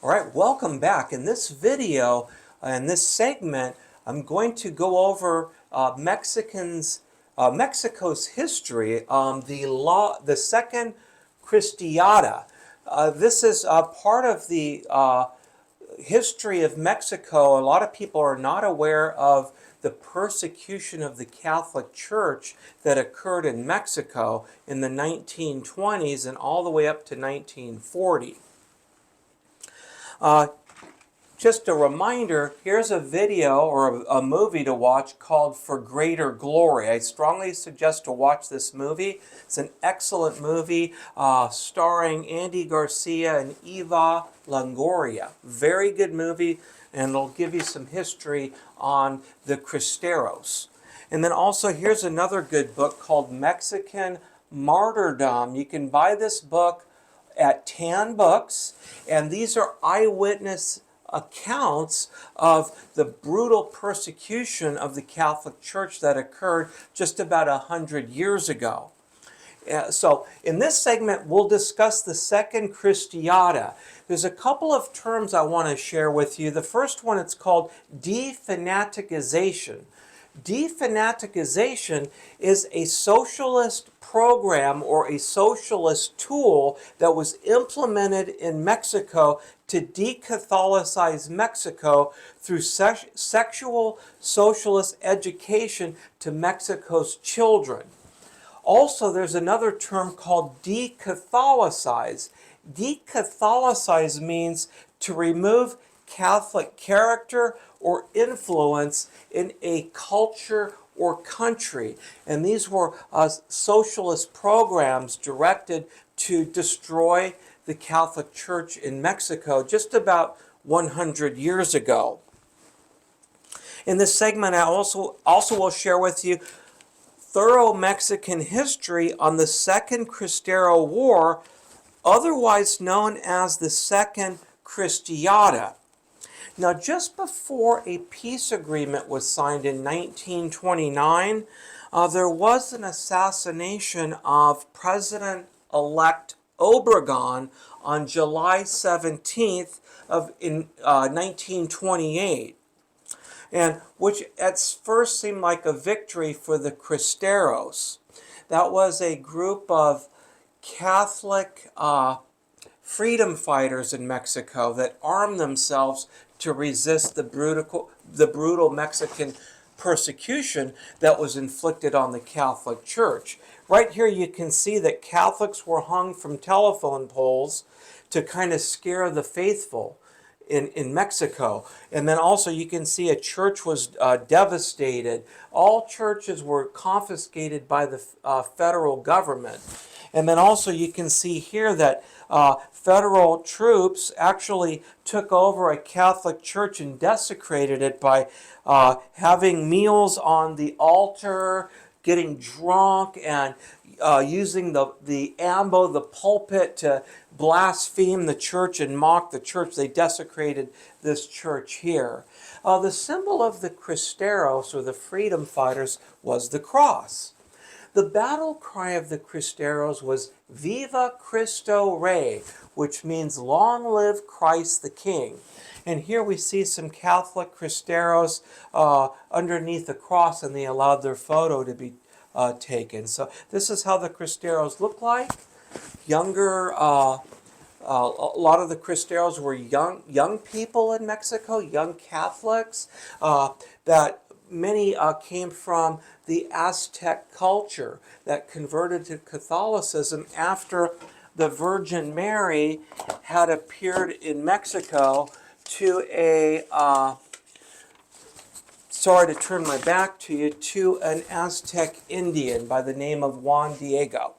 All right, welcome back. In this video, in this segment, I'm going to go over Mexico's history, the Second Christiada. This is part of the history of Mexico. A lot of people are not aware of the persecution of the Catholic Church that occurred in Mexico in the 1920s and all the way up to 1940. Just a reminder, here's a video or a movie to watch called For Greater Glory. I strongly suggest to watch this movie. It's an excellent movie starring Andy Garcia and Eva Longoria. Very good movie, and it'll give you some history on the Cristeros. And then also here's another good book called Mexican Martyrdom. You can buy this book at Tan Books, and these are eyewitness accounts of the brutal persecution of the Catholic Church that occurred just about 100 years ago. So in this segment, we'll discuss the Second Christiada. There's a couple of terms I want to share with you. The first one, it's called defanaticization. Defanaticization is a socialist program or a socialist tool that was implemented in Mexico to decatholicize Mexico through sexual socialist education to Mexico's children. Also, there's another term called decatholicize. Decatholicize means to remove Catholic character or influence in a culture or country. And these were socialist programs directed to destroy the Catholic Church in Mexico just about 100 years ago. In this segment, I also will share with you thorough Mexican history on the Second Cristero War, otherwise known as the Second Christiada. Now, just before a peace agreement was signed in 1929, there was an assassination of President-elect Obregon on July 17th in 1928, and which at first seemed like a victory for the Cristeros. That was a group of Catholic freedom fighters in Mexico that armed themselves to resist the brutal Mexican persecution that was inflicted on the Catholic Church. Right here you can see that Catholics were hung from telephone poles to kind of scare the faithful in Mexico. And then also you can see a church was devastated. All churches were confiscated by the federal government. And then also you can see here that federal troops actually took over a Catholic church and desecrated it by having meals on the altar, getting drunk, and using the ambo, the pulpit, to blaspheme the church and mock the church. They desecrated this church here. The symbol of the Cristeros, or the freedom fighters, was the cross. The battle cry of the Cristeros was Viva Cristo Rey, which means long live Christ the King. And here we see some Catholic Cristeros underneath the cross, and they allowed their photo to be taken. So this is how the Cristeros look like. Younger, a lot of the Cristeros were young people in Mexico, young Catholics, that many came from the Aztec culture that converted to Catholicism after the Virgin Mary had appeared in Mexico to a, sorry to turn my back to you, to an Aztec Indian by the name of Juan Diego.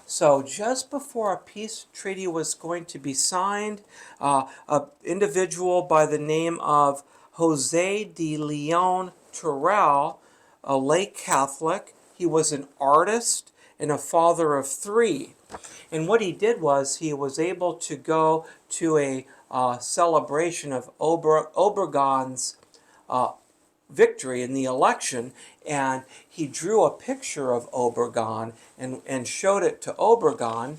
So just before a peace treaty was going to be signed, an individual by the name of Jose de Leon Terrell, a lay Catholic. He was an artist and a father of three. And what he did was he was able to go to a celebration of Obregon's victory in the election, and he drew a picture of Obregon and showed it to Obregon.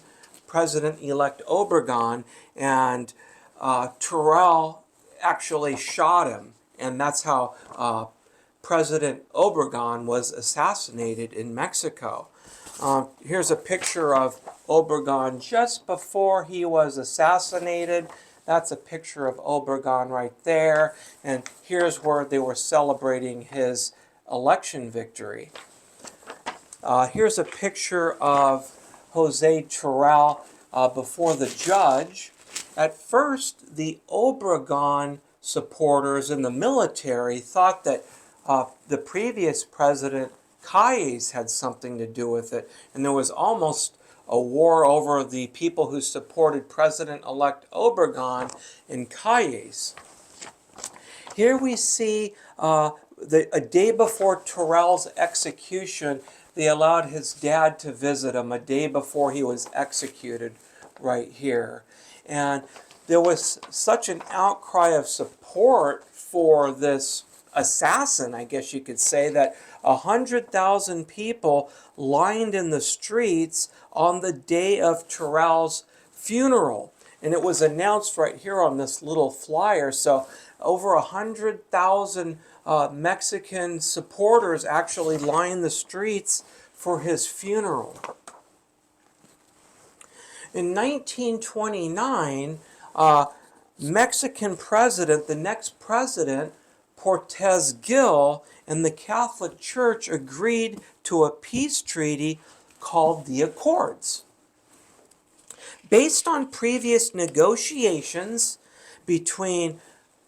President-elect Obregon, and Terrell actually shot him, and that's how President Obregon was assassinated in Mexico. Here's a picture of Obregon just before he was assassinated. That's a picture of Obregon right there. And here's where they were celebrating his election victory. Here's a picture of Jose Terrell before the judge. At first, the Obregon supporters in the military thought that the previous president, Calles, had something to do with it, and there was almost a war over the people who supported President-elect Obregon and Calles. Here we see a day before Terrell's execution, they allowed his dad to visit him a day before he was executed right here. And there was such an outcry of support for this assassin, I guess you could say, that 100,000 people lined in the streets on the day of Terrell's funeral. And it was announced right here on this little flyer. So over 100,000 Mexican supporters actually lined the streets for his funeral. In 1929, Mexican president, the next president, Portes Gil, and the Catholic Church agreed to a peace treaty called the Accords. Based on previous negotiations between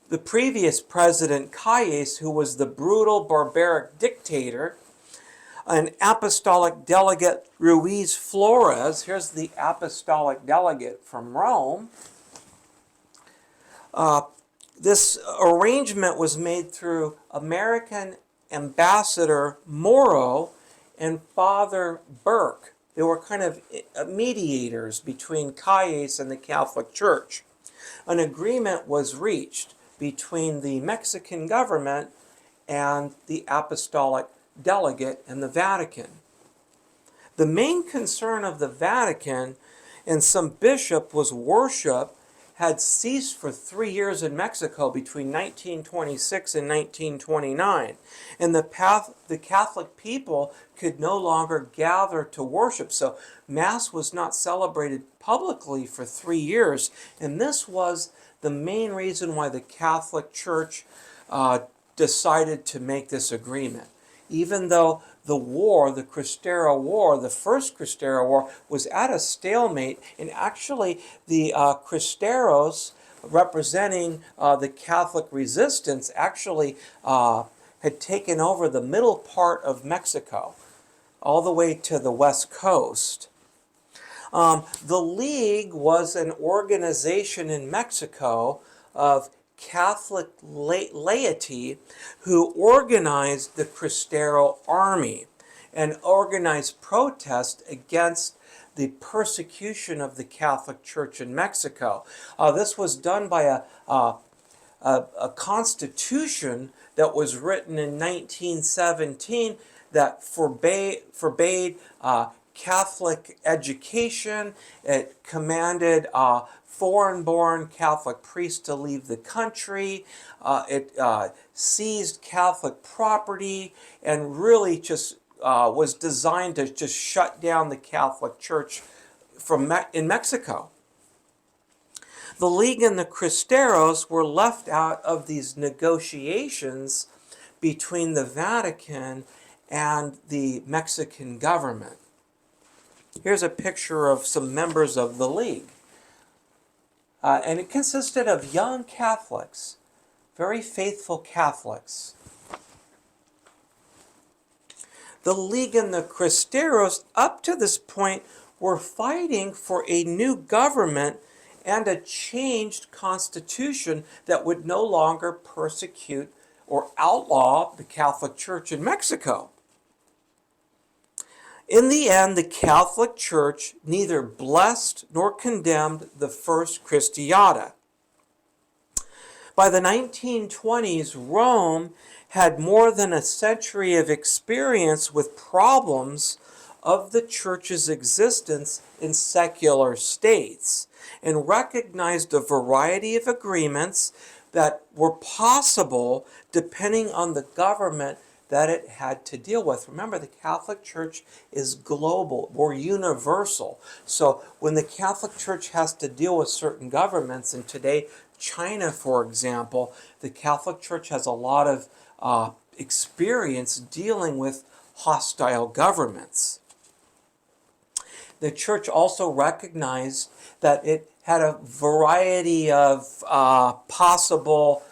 the previous president, Calles, who was the brutal, barbaric dictator, an apostolic delegate, Ruiz Flores, here's the apostolic delegate from Rome. This arrangement was made through American Ambassador Morrow and Father Burke. They were kind of mediators between Calles and the Catholic Church. An agreement was reached between the Mexican government and the apostolic delegate in the Vatican. The main concern of the Vatican and some bishop was worship had ceased for 3 years in Mexico between 1926 and 1929, and the Catholic people could no longer gather to worship, so Mass was not celebrated publicly for 3 years, and this was the main reason why the Catholic Church decided to make this agreement. Even though the war, the Cristero War, the first Cristero War, was at a stalemate, and actually the Cristeros, representing the Catholic resistance, actually had taken over the middle part of Mexico, all the way to the west coast. The League was an organization in Mexico of Catholic laity who organized the Cristero army and organized protest against the persecution of the Catholic Church in Mexico. This was done by a constitution that was written in 1917 that forbade Catholic education. It commanded foreign-born Catholic priests to leave the country. It seized Catholic property and really just was designed to just shut down the Catholic Church in Mexico. The League and the Cristeros were left out of these negotiations between the Vatican and the Mexican government. Here's a picture of some members of the League. And it consisted of young Catholics, very faithful Catholics. The League and the Cristeros, up to this point, were fighting for a new government and a changed constitution that would no longer persecute or outlaw the Catholic Church in Mexico. In the end, the Catholic Church neither blessed nor condemned the First Christiada. By the 1920s, Rome had more than a century of experience with problems of the church's existence in secular states and recognized a variety of agreements that were possible depending on the government that it had to deal with. Remember, the Catholic Church is global or universal. So when the Catholic Church has to deal with certain governments, and today China, for example, the Catholic Church has a lot of experience dealing with hostile governments. The church also recognized that it had a variety of possible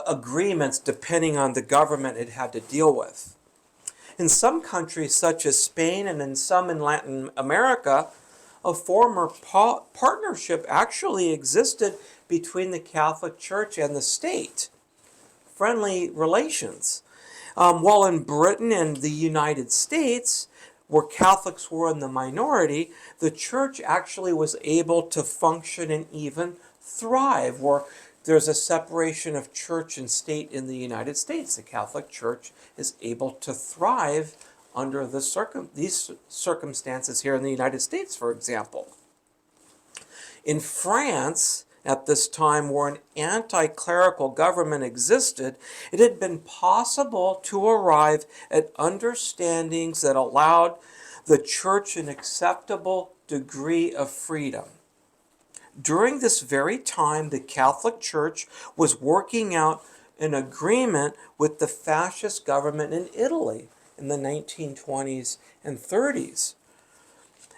agreements depending on the government it had to deal with. In some countries, such as Spain and in some in Latin America, a former partnership actually existed between the Catholic Church and the state. Friendly relations. While in Britain and the United States, where Catholics were in the minority, the church actually was able to function and even thrive, where there's a separation of church and state in the United States. The Catholic Church is able to thrive under these circumstances here in the United States, for example. In France, at this time, where an anti-clerical government existed, it had been possible to arrive at understandings that allowed the church an acceptable degree of freedom. During this very time, the Catholic Church was working out an agreement with the fascist government in Italy in the 1920s and 30s.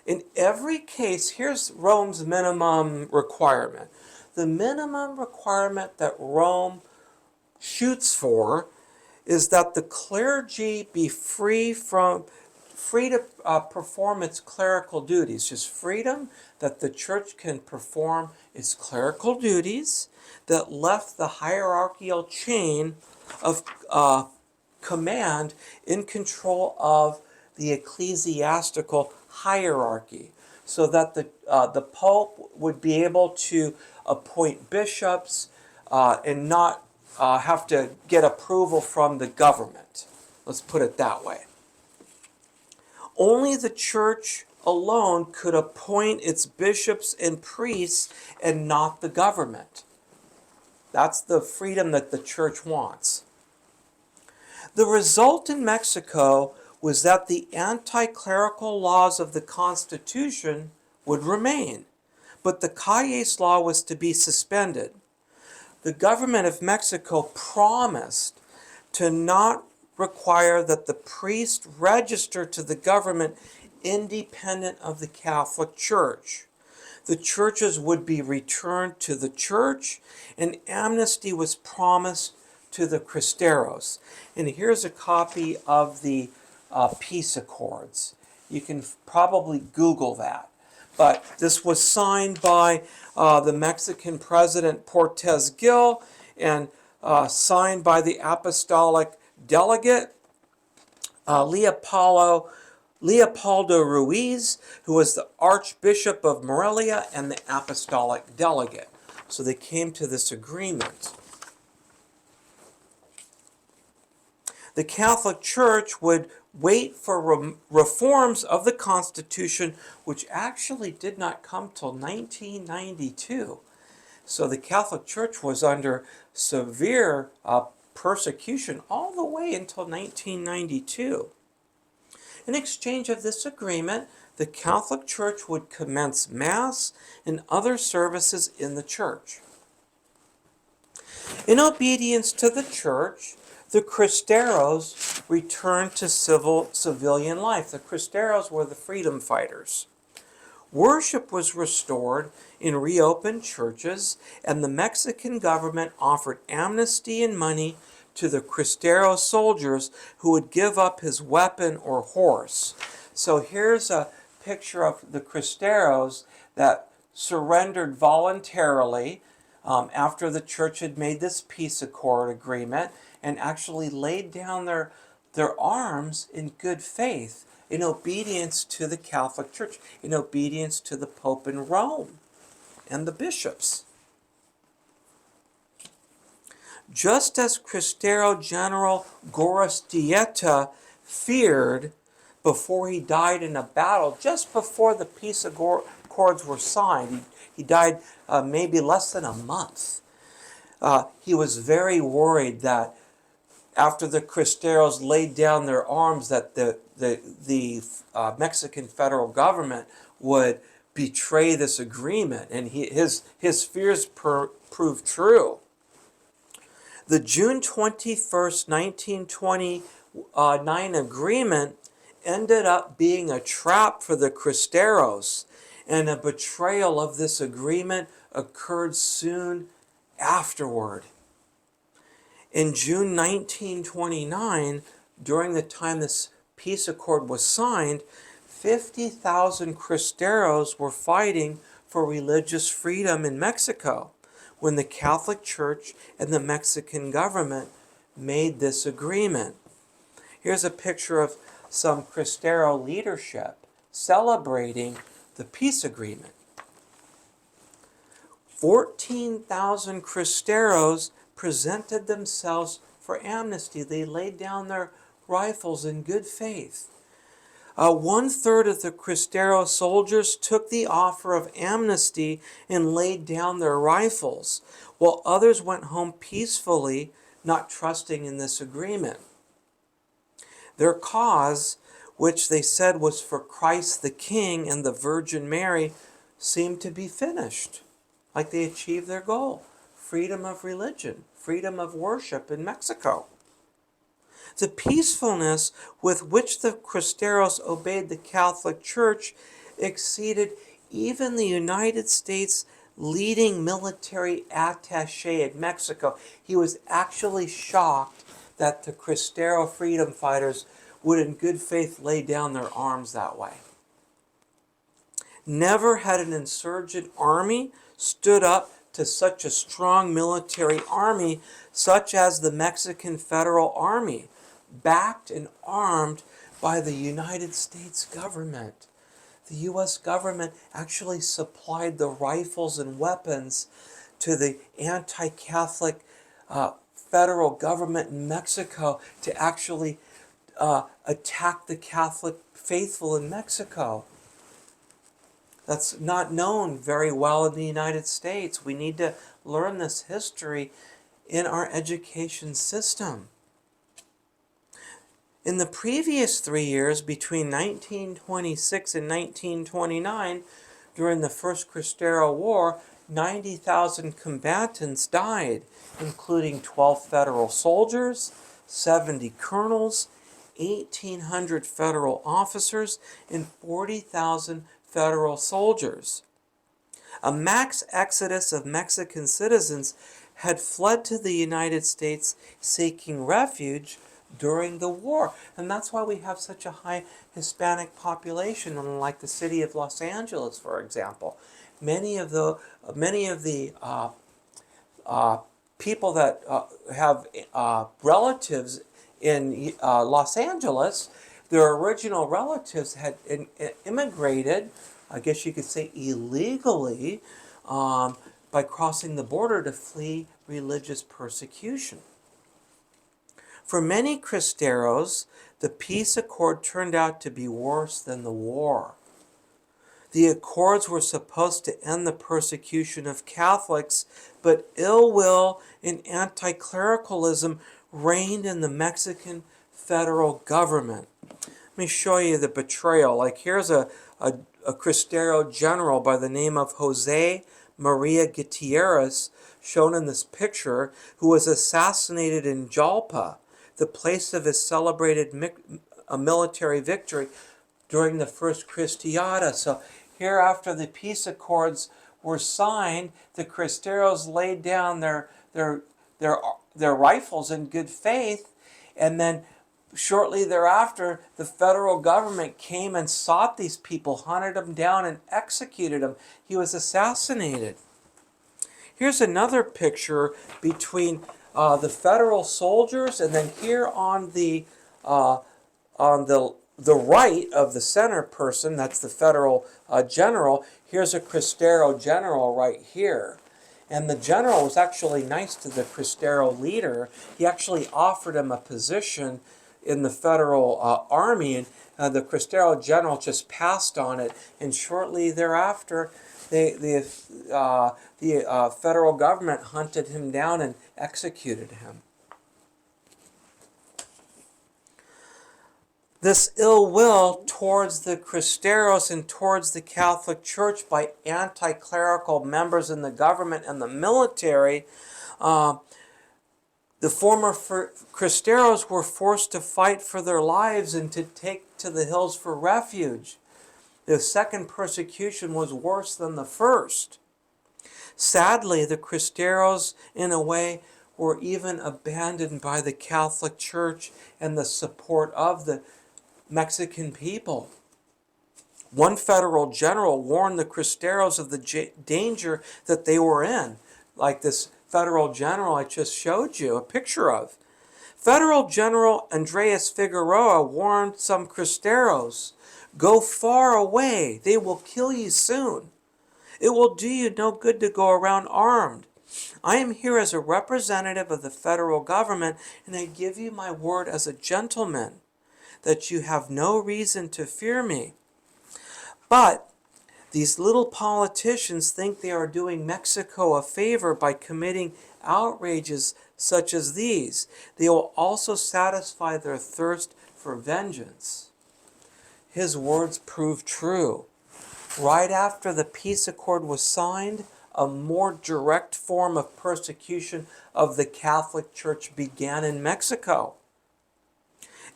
In every case, here's Rome's minimum requirement. The minimum requirement that Rome shoots for is that the clergy be free to perform its clerical duties. Just freedom that the church can perform its clerical duties, that left the hierarchical chain of command in control of the ecclesiastical hierarchy, so that the Pope would be able to appoint bishops and not have to get approval from the government. Let's put it that way. Only the church alone could appoint its bishops and priests and not the government. That's the freedom that the church wants. The result in Mexico was that the anti-clerical laws of the Constitution would remain, but the Calles law was to be suspended. The government of Mexico promised to not require that the priest register to the government independent of the Catholic Church. The churches would be returned to the church, and amnesty was promised to the Cristeros. And here's a copy of the peace accords. You can probably Google that. But this was signed by the Mexican president Portes Gil and signed by the apostolic delegate Leopoldo Ruiz, who was the Archbishop of Morelia and the apostolic delegate. So they came to this agreement. The Catholic Church would wait for reforms of the Constitution, which actually did not come till 1992. So the Catholic Church was under severe persecution all the way until 1992. In exchange of this agreement, the Catholic Church would commence Mass and other services in the church. In obedience to the church, the Cristeros returned to civilian life. The Cristeros were the freedom fighters. Worship was restored in reopened churches, and the Mexican government offered amnesty and money to the Cristero soldiers who would give up his weapon or horse. So here's a picture of the Cristeros that surrendered voluntarily after the church had made this peace accord agreement, and actually laid down their arms in good faith, in obedience to the Catholic Church, in obedience to the Pope in Rome and the bishops. Just as Cristero General Gorostieta feared, before he died in a battle, just before the peace accords were signed. He died maybe less than a month. He was very worried that after the Cristeros laid down their arms, that the Mexican federal government would betray this agreement, and his fears proved true. The June 21st, 1929 agreement ended up being a trap for the Cristeros, and a betrayal of this agreement occurred soon afterward. In June 1929, during the time this peace accord was signed, 50,000 Cristeros were fighting for religious freedom in Mexico when the Catholic Church and the Mexican government made this agreement. Here's a picture of some Cristero leadership celebrating the peace agreement. 14,000 Cristeros presented themselves for amnesty. They laid down their rifles in good faith. 1/3 of the Cristero soldiers took the offer of amnesty and laid down their rifles, while others went home peacefully, not trusting in this agreement. Their cause, which they said was for Christ the King and the Virgin Mary, seemed to be finished. Like they achieved their goal: freedom of religion, freedom of worship in Mexico. The peacefulness with which the Cristeros obeyed the Catholic Church exceeded even the United States' leading military attaché in Mexico. He was actually shocked that the Cristero freedom fighters would in good faith lay down their arms that way. Never had an insurgent army stood up to such a strong military army, such as the Mexican Federal Army, backed and armed by the United States government. The U.S. government actually supplied the rifles and weapons to the anti-Catholic federal government in Mexico to actually attack the Catholic faithful in Mexico. That's not known very well in the United States. We need to learn this history in our education system. In the previous 3 years, between 1926 and 1929, during the First Cristero War, 90,000 combatants died, including 12 federal soldiers, 70 colonels, 1,800 federal officers, and 40,000 federal soldiers. A mass exodus of Mexican citizens had fled to the United States seeking refuge during the war. And that's why we have such a high Hispanic population, unlike the city of Los Angeles, for example. Many of the people that have relatives in Los Angeles, their original relatives had immigrated, I guess you could say illegally, by crossing the border to flee religious persecution. For many Cristeros, the peace accord turned out to be worse than the war. The accords were supposed to end the persecution of Catholics, but ill will and anti-clericalism reigned in the Mexican federal government. Let me show you the betrayal. Like here's a Cristero general by the name of Jose Maria Gutierrez, shown in this picture, who was assassinated in Jalpa, the place of his celebrated military victory during the First Christiada. So here, after the peace accords were signed, the Cristeros laid down their rifles in good faith, and then shortly thereafter, the federal government came and sought these people, hunted them down, and executed them. He was assassinated. Here's another picture between the federal soldiers, and then here on the right of the center person, that's the federal general. Here's a Cristero general right here. And the general was actually nice to the Cristero leader. He actually offered him a position in the federal army, and the Cristero general just passed on it, and shortly thereafter, the federal government hunted him down and executed him. This ill will towards the Cristeros and towards the Catholic Church by anti-clerical members in the government and the military, the former Cristeros were forced to fight for their lives and to take to the hills for refuge. The second persecution was worse than the first. Sadly, the Cristeros, in a way, were even abandoned by the Catholic Church and the support of the Mexican people. One federal general warned the Cristeros of the danger that they were in, like this federal general I just showed you a picture of. Federal General Andres Figueroa warned some Cristeros, "Go far away, they will kill you soon. It will do you no good to go around armed. I am here as a representative of the federal government, and I give you my word as a gentleman that you have no reason to fear me." But these little politicians think they are doing Mexico a favor by committing outrages such as these. They will also satisfy their thirst for vengeance. His words proved true. Right after the peace accord was signed, a more direct form of persecution of the Catholic Church began in Mexico.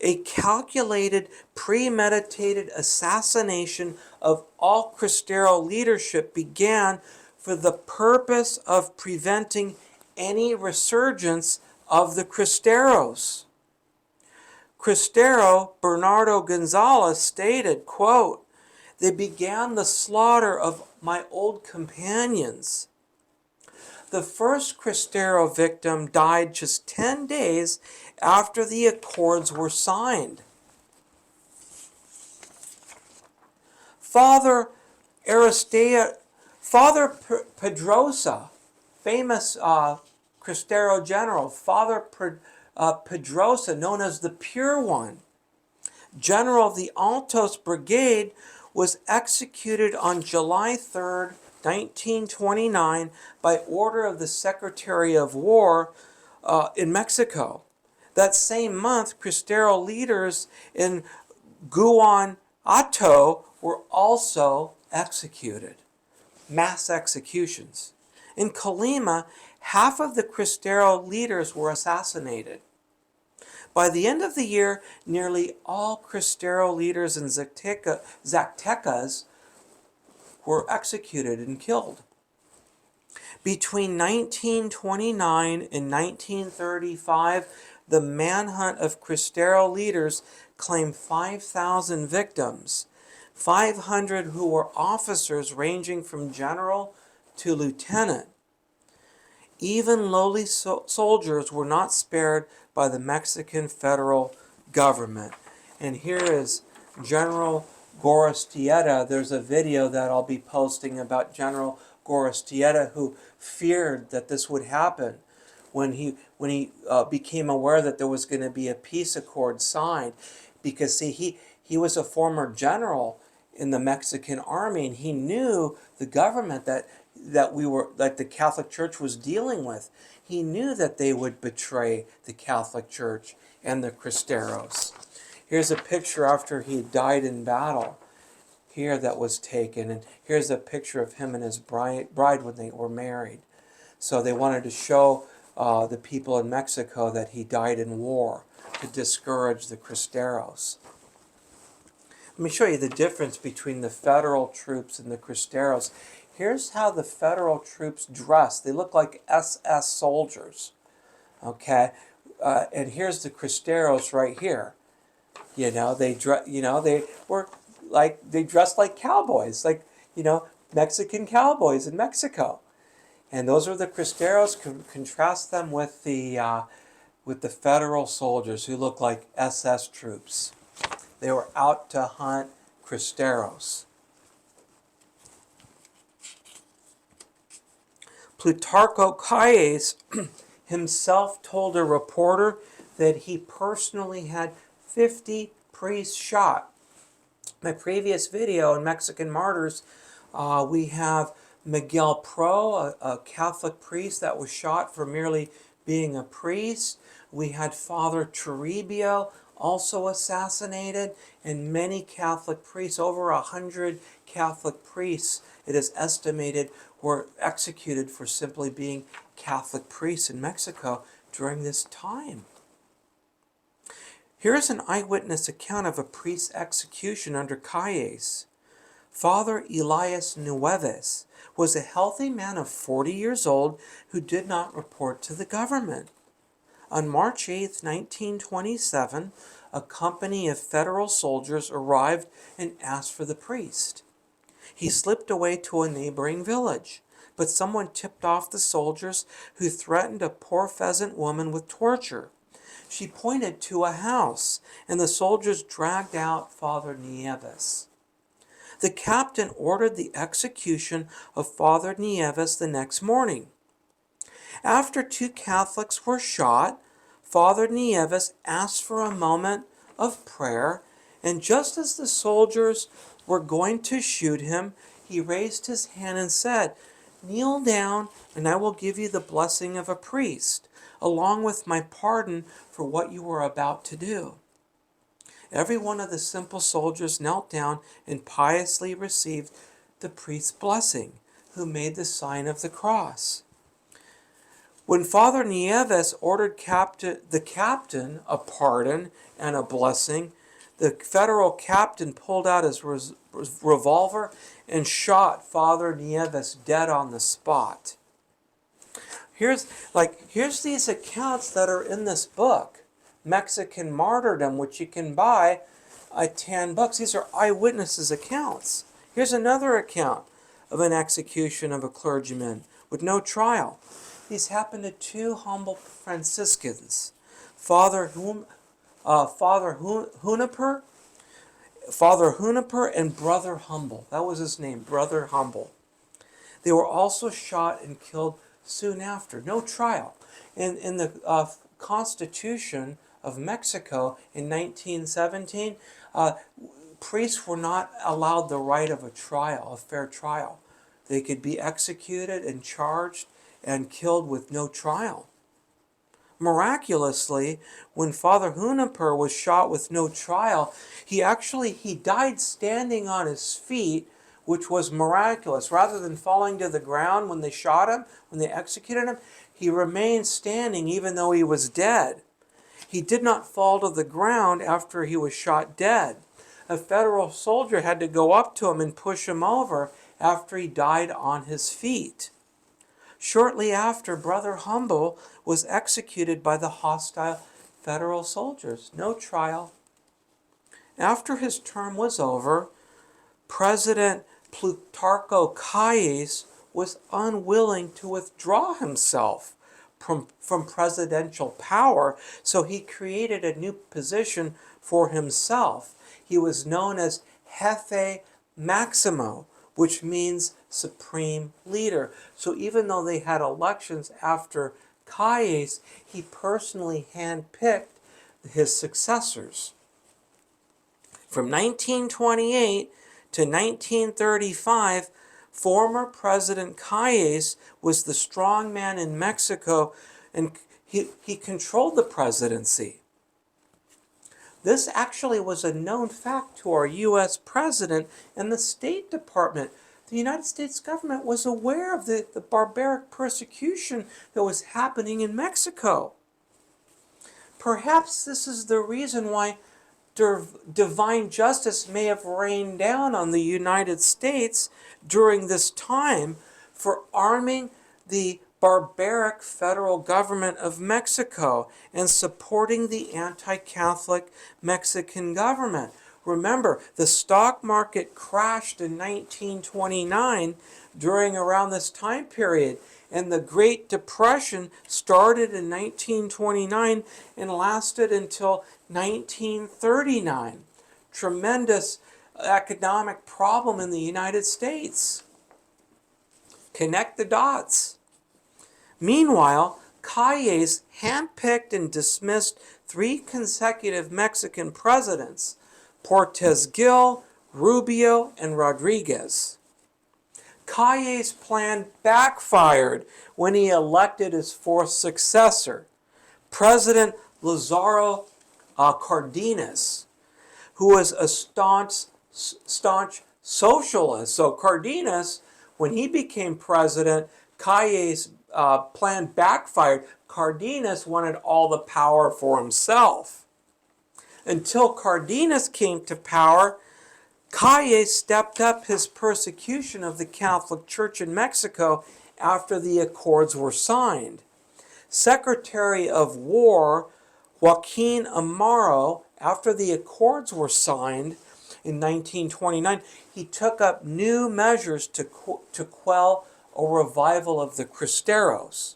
A calculated, premeditated assassination of all Cristero leadership began for the purpose of preventing any resurgence of the Cristeros. Cristero Bernardo Gonzalez stated, quote, "They began the slaughter of my old companions." The first Cristero victim died just 10 days after the accords were signed. Father Pedrosa, famous Cristero general, Father Pedrosa, known as the Pure One, general of the Altos Brigade, was executed on July 3rd, 1929, by order of the Secretary of War in Mexico. That same month, Cristero leaders in Guanajuato were also executed. Mass executions. In Colima, half of the Cristero leaders were assassinated. By the end of the year, nearly all Cristero leaders in Zacatecas were executed and killed. Between 1929 and 1935, the manhunt of Cristero leaders claimed 5,000 victims, 500 who were officers ranging from general to lieutenant. Even lowly soldiers were not spared by the Mexican federal government. And here is General Gorostieta. There's a video that I'll be posting about General Gorostieta, who feared that this would happen when he became aware that there was going to be a peace accord signed. Because see, he was a former general in the Mexican army, and he knew the government that the Catholic Church was dealing with. He knew that they would betray the Catholic Church and the Cristeros. Here's a picture after he died in battle here that was taken, and here's a picture of him and his bride when they were married. So they wanted to show the people in Mexico that he died in war to discourage the Cristeros. Let me show you the difference between the federal troops and the Cristeros. Here's how the federal troops dress. They look like SS soldiers, okay? And here's the Cristeros right here. They dressed like cowboys, like Mexican cowboys in Mexico. And those are the Cristeros. Contrast them with the federal soldiers who look like SS troops. They were out to hunt Cristeros. Plutarco Calles himself told a reporter that he personally had 50 priests shot. My previous video in Mexican Martyrs, we have Miguel Pro, a Catholic priest that was shot for merely being a priest. We had Father Toribio, also assassinated, and many Catholic priests, over 100 Catholic priests, it is estimated, were executed for simply being Catholic priests in Mexico during this time. Here's an eyewitness account of a priest's execution under Calles. Father Elias Nueves was a healthy man of 40 years old who did not report to the government. On March 8, 1927, a company of federal soldiers arrived and asked for the priest. He slipped away to a neighboring village, but someone tipped off the soldiers, who threatened a poor peasant woman with torture. She pointed to a house, and the soldiers dragged out Father Nieves. The captain ordered the execution of Father Nieves the next morning. After 2 Catholics were shot, Father Nieves asked for a moment of prayer, and just as the soldiers were going to shoot him, he raised his hand and said, "Kneel down, and I will give you the blessing of a priest, along with my pardon for what you were about to do." Every one of the simple soldiers knelt down and piously received the priest's blessing, who made the sign of the cross. When Father Nieves ordered the captain a pardon and a blessing, the federal captain pulled out his revolver and shot Father Nieves dead on the spot. Here's these accounts that are in this book, Mexican Martyrdom, which you can buy at $10. These are eyewitnesses' accounts. Here's another account of an execution of a clergyman with no trial. These happened to 2 humble Franciscans, Father Juniper and Brother Humble. That was his name, Brother Humble. They were also shot and killed soon after. No trial. In the Constitution of Mexico in 1917, priests were not allowed the right of a trial, a fair trial. They could be executed and charged and killed with no trial. Miraculously, when Father Juniper was shot with no trial, he died standing on his feet, which was miraculous. Rather than falling to the ground when they shot him, when they executed him, he remained standing even though he was dead. He did not fall to the ground after he was shot dead. A federal soldier had to go up to him and push him over after he died on his feet. Shortly after, Brother Humble was executed by the hostile federal soldiers. No trial. After his term was over, President Plutarco Calles was unwilling to withdraw himself from presidential power, so he created a new position for himself. He was known as Jefe Maximo, which means supreme leader. So even though they had elections after Calles, he personally handpicked his successors. From 1928 to 1935, former President Calles was the strong man in Mexico, and he controlled the presidency. This actually was a known fact to our U.S. President and the State Department. The United States government was aware of the barbaric persecution that was happening in Mexico. Perhaps this is the reason why divine justice may have rained down on the United States during this time for arming the barbaric federal government of Mexico and supporting the anti-Catholic Mexican government. Remember, the stock market crashed in 1929 during around this time period, and the Great Depression started in 1929 and lasted until 1939. Tremendous economic problem in the United States. Connect the dots. Meanwhile, Calles handpicked and dismissed 3 consecutive Mexican presidents, Portes Gil, Rubio, and Rodriguez. Calles' plan backfired when he elected his 4th successor, President Lázaro Cárdenas, who was a staunch socialist. So Cárdenas, when he became president, Calles' plan backfired. Cárdenas wanted all the power for himself. Until Cárdenas came to power, Calles stepped up his persecution of the Catholic Church in Mexico after the accords were signed. Secretary of War Joaquin Amaro, after the accords were signed in 1929, he took up new measures to quell a revival of the Cristeros.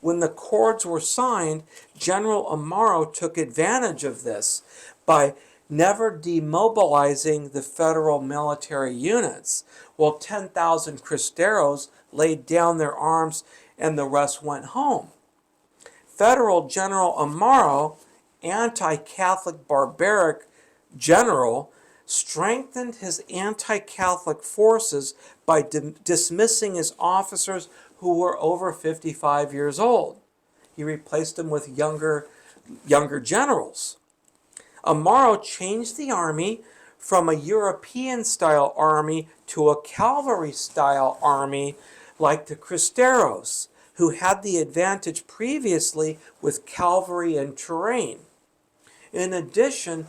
When the accords were signed, General Amaro took advantage of this by never demobilizing the federal military units, while 10,000 Cristeros laid down their arms and the rest went home. Federal General Amaro, anti-Catholic barbaric general, strengthened his anti-Catholic forces by dismissing his officers who were over 55 years old. He replaced them with younger generals. Amaro changed the army from a European-style army to a cavalry-style army like the Cristeros, who had the advantage previously with cavalry and terrain. In addition,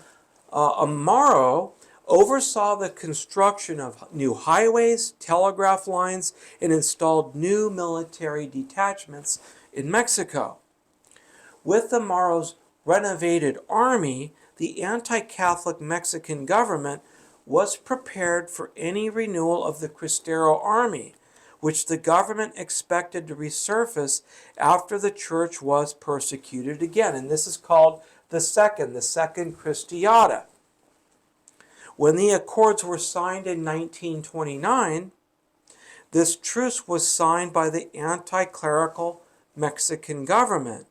Amaro oversaw the construction of new highways, telegraph lines, and installed new military detachments in Mexico. With Amaro's renovated army, the anti-Catholic Mexican government was prepared for any renewal of the Cristero army, which the government expected to resurface after the church was persecuted again. And this is called the Second Christiada. When the accords were signed in 1929, this truce was signed by the anti-clerical Mexican government.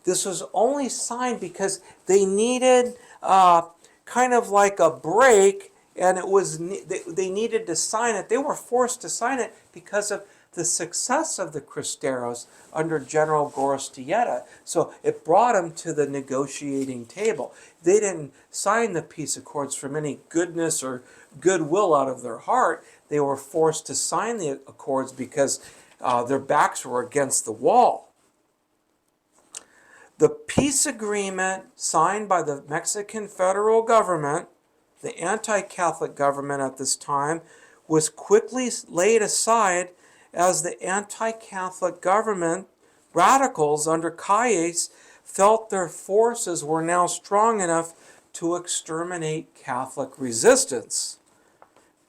This was only signed because they needed kind of like a break, and they needed to sign it. They were forced to sign it because of the success of the Cristeros under General Gorostieta. So it brought them to the negotiating table. They didn't sign the peace accords from any goodness or goodwill out of their heart. They were forced to sign the accords because their backs were against the wall. The peace agreement signed by the Mexican federal government, the anti-Catholic government at this time, was quickly laid aside as the anti-Catholic government radicals under Calles felt their forces were now strong enough to exterminate Catholic resistance.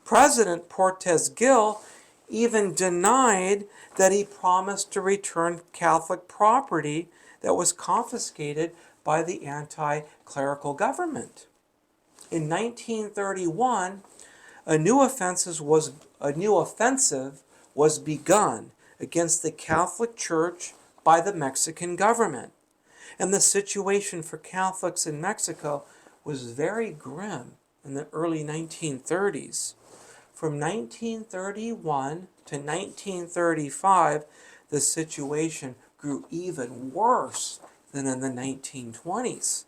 President Portes Gil even denied that he promised to return Catholic property that was confiscated by the anti-clerical government. In 1931, a new offensive was begun against the Catholic Church by the Mexican government. And the situation for Catholics in Mexico was very grim in the early 1930s. From 1931 to 1935, the situation grew even worse than in the 1920s.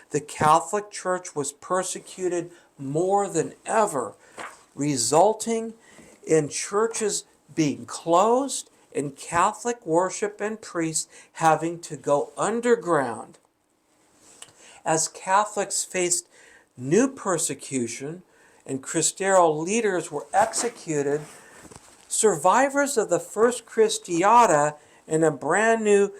The Catholic Church was persecuted more than ever, resulting in churches being closed and Catholic worship and priests having to go underground. As Catholics faced new persecution and Cristero leaders were executed, survivors of the First Christiada and a brand new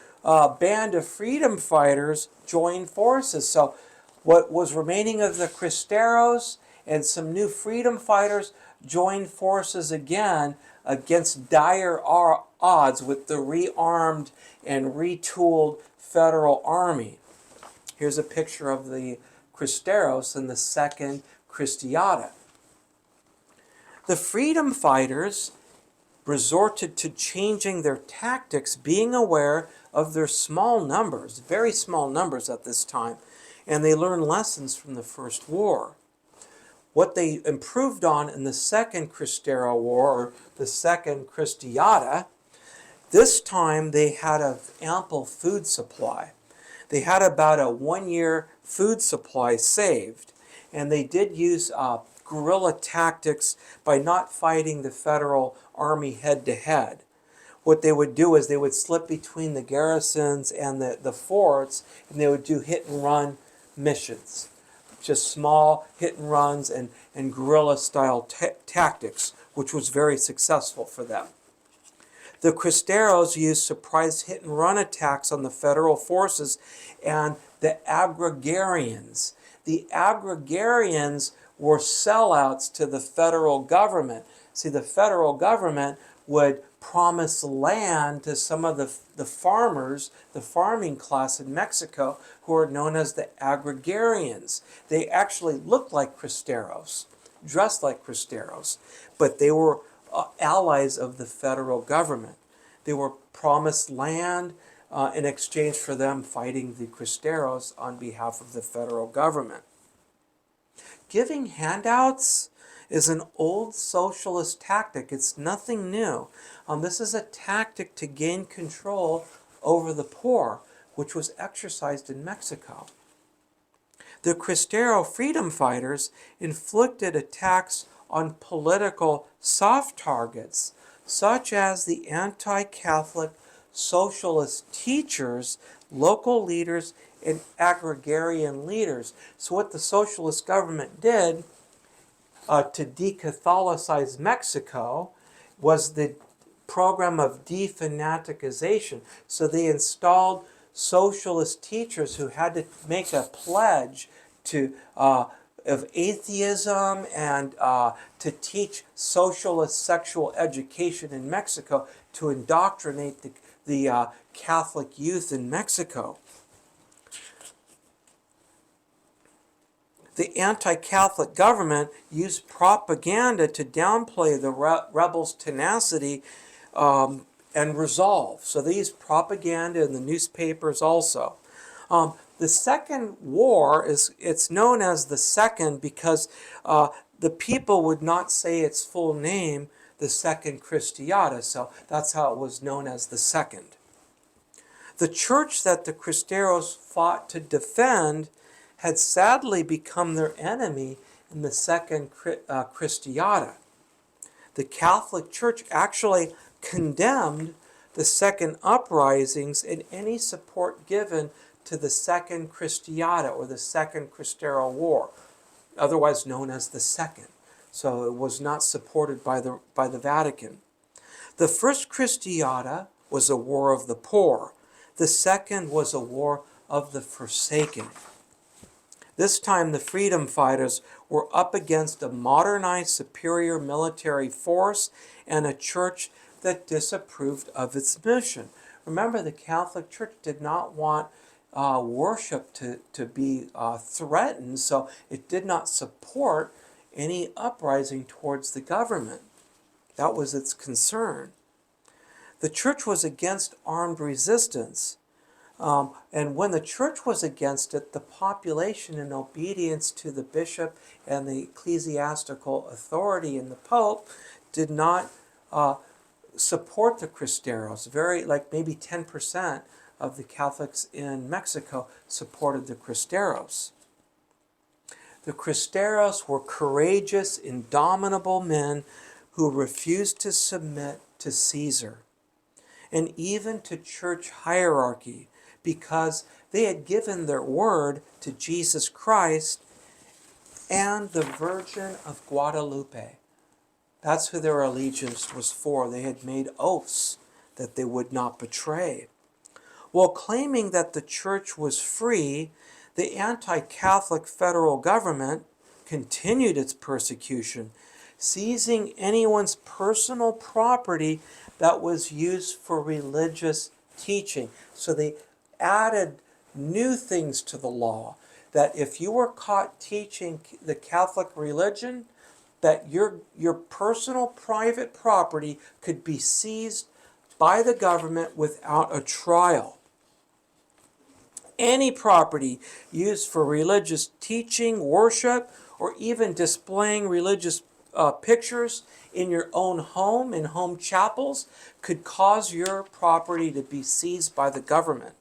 band of freedom fighters joined forces. So what was remaining of the Cristeros and some new freedom fighters joined forces again against dire odds with the rearmed and retooled federal army. Here's a picture of the Cristeros in the Second Christiada. The freedom fighters resorted to changing their tactics, being aware of their small numbers, very small numbers at this time, and they learned lessons from the First War. What they improved on in the Second Cristero War, or the Second Christiada, this time they had an ample food supply. They had about a 1-year food supply saved, and they did use guerrilla tactics by not fighting the Federal Army head-to-head. What they would do is they would slip between the garrisons and the forts, and they would do hit-and-run missions. Just small hit-and-runs and guerrilla-style tactics, which was very successful for them. The Cristeros used surprise hit-and-run attacks on the federal forces and the agrarians. The agrarians were sellouts to the federal government. See, the federal government would promise land to some of the farmers, the farming class in Mexico, who are known as the agrarians. They actually looked like Cristeros, dressed like Cristeros, but they were allies of the federal government. They were promised land in exchange for them fighting the Cristeros on behalf of the federal government. Giving handouts is an old socialist tactic. It's nothing new. This is a tactic to gain control over the poor, which was exercised in Mexico. The Cristero freedom fighters inflicted attacks on political soft targets, such as the anti-Catholic socialist teachers, local leaders, and agrarian leaders. So what the socialist government did to de-Catholicize Mexico was the program of defanaticization. So they installed socialist teachers who had to make a pledge to of atheism and to teach socialist sexual education in Mexico, to indoctrinate the Catholic youth in Mexico. The anti-Catholic government used propaganda to downplay the rebels' tenacity and resolve. So they used propaganda in the newspapers also. The Second War, it's known as the Second because the people would not say its full name, the Second Christiada, so that's how it was known as the Second. The church that the Cristeros fought to defend had sadly become their enemy in the Second Christiada. The Catholic Church actually condemned the Second Uprisings and any support given to the Second Christiada, or the Second Cristero War, otherwise known as the Second. So it was not supported by the Vatican. The First Christiada was a war of the poor. The Second was a war of the forsaken. This time the freedom fighters were up against a modernized superior military force and a church that disapproved of its mission. Remember, the Catholic Church did not want worship to be threatened, so it did not support any uprising towards the government. That was its concern. The church was against armed resistance. And when the church was against it, the population, in obedience to the bishop and the ecclesiastical authority and the Pope, did not support the Cristeros. Like maybe 10% of the Catholics in Mexico supported the Cristeros. The Cristeros were courageous, indomitable men who refused to submit to Caesar and even to church hierarchy, because they had given their word to Jesus Christ and the Virgin of Guadalupe. That's who their allegiance was for. They had made oaths that they would not betray. While claiming that the church was free, the anti-Catholic federal government continued its persecution, seizing anyone's personal property that was used for religious teaching. So they added new things to the law, that if you were caught teaching the Catholic religion, that your personal private property could be seized by the government without a trial. Any property used for religious teaching, worship, or even displaying religious pictures in your own home, in home chapels, could cause your property to be seized by the government.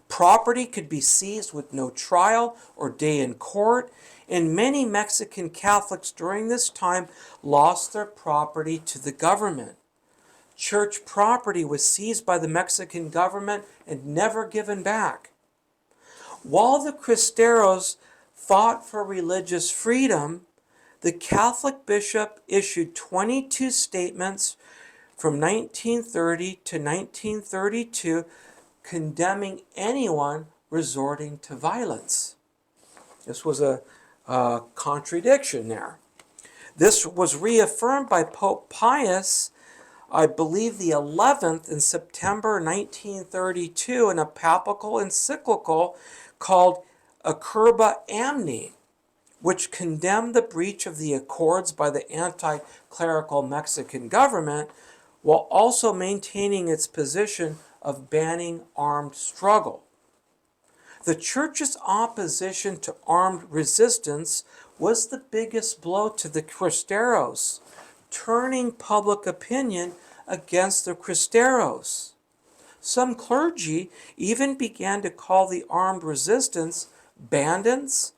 Property could be seized with no trial or day in court, and many Mexican Catholics during this time lost their property to the government. Church property was seized by the Mexican government and never given back. While the Cristeros fought for religious freedom, the Catholic bishop issued 22 statements from 1930 to 1932 condemning anyone resorting to violence. This was a contradiction there. This was reaffirmed by Pope Pius, I believe the 11th, in September 1932 in a papal encyclical called Acerba Amni, which condemned the breach of the accords by the anti-clerical Mexican government while also maintaining its position of banning armed struggle. The Church's opposition to armed resistance was the biggest blow to the Cristeros, turning public opinion against the Cristeros. Some clergy even began to call the armed resistance bandits,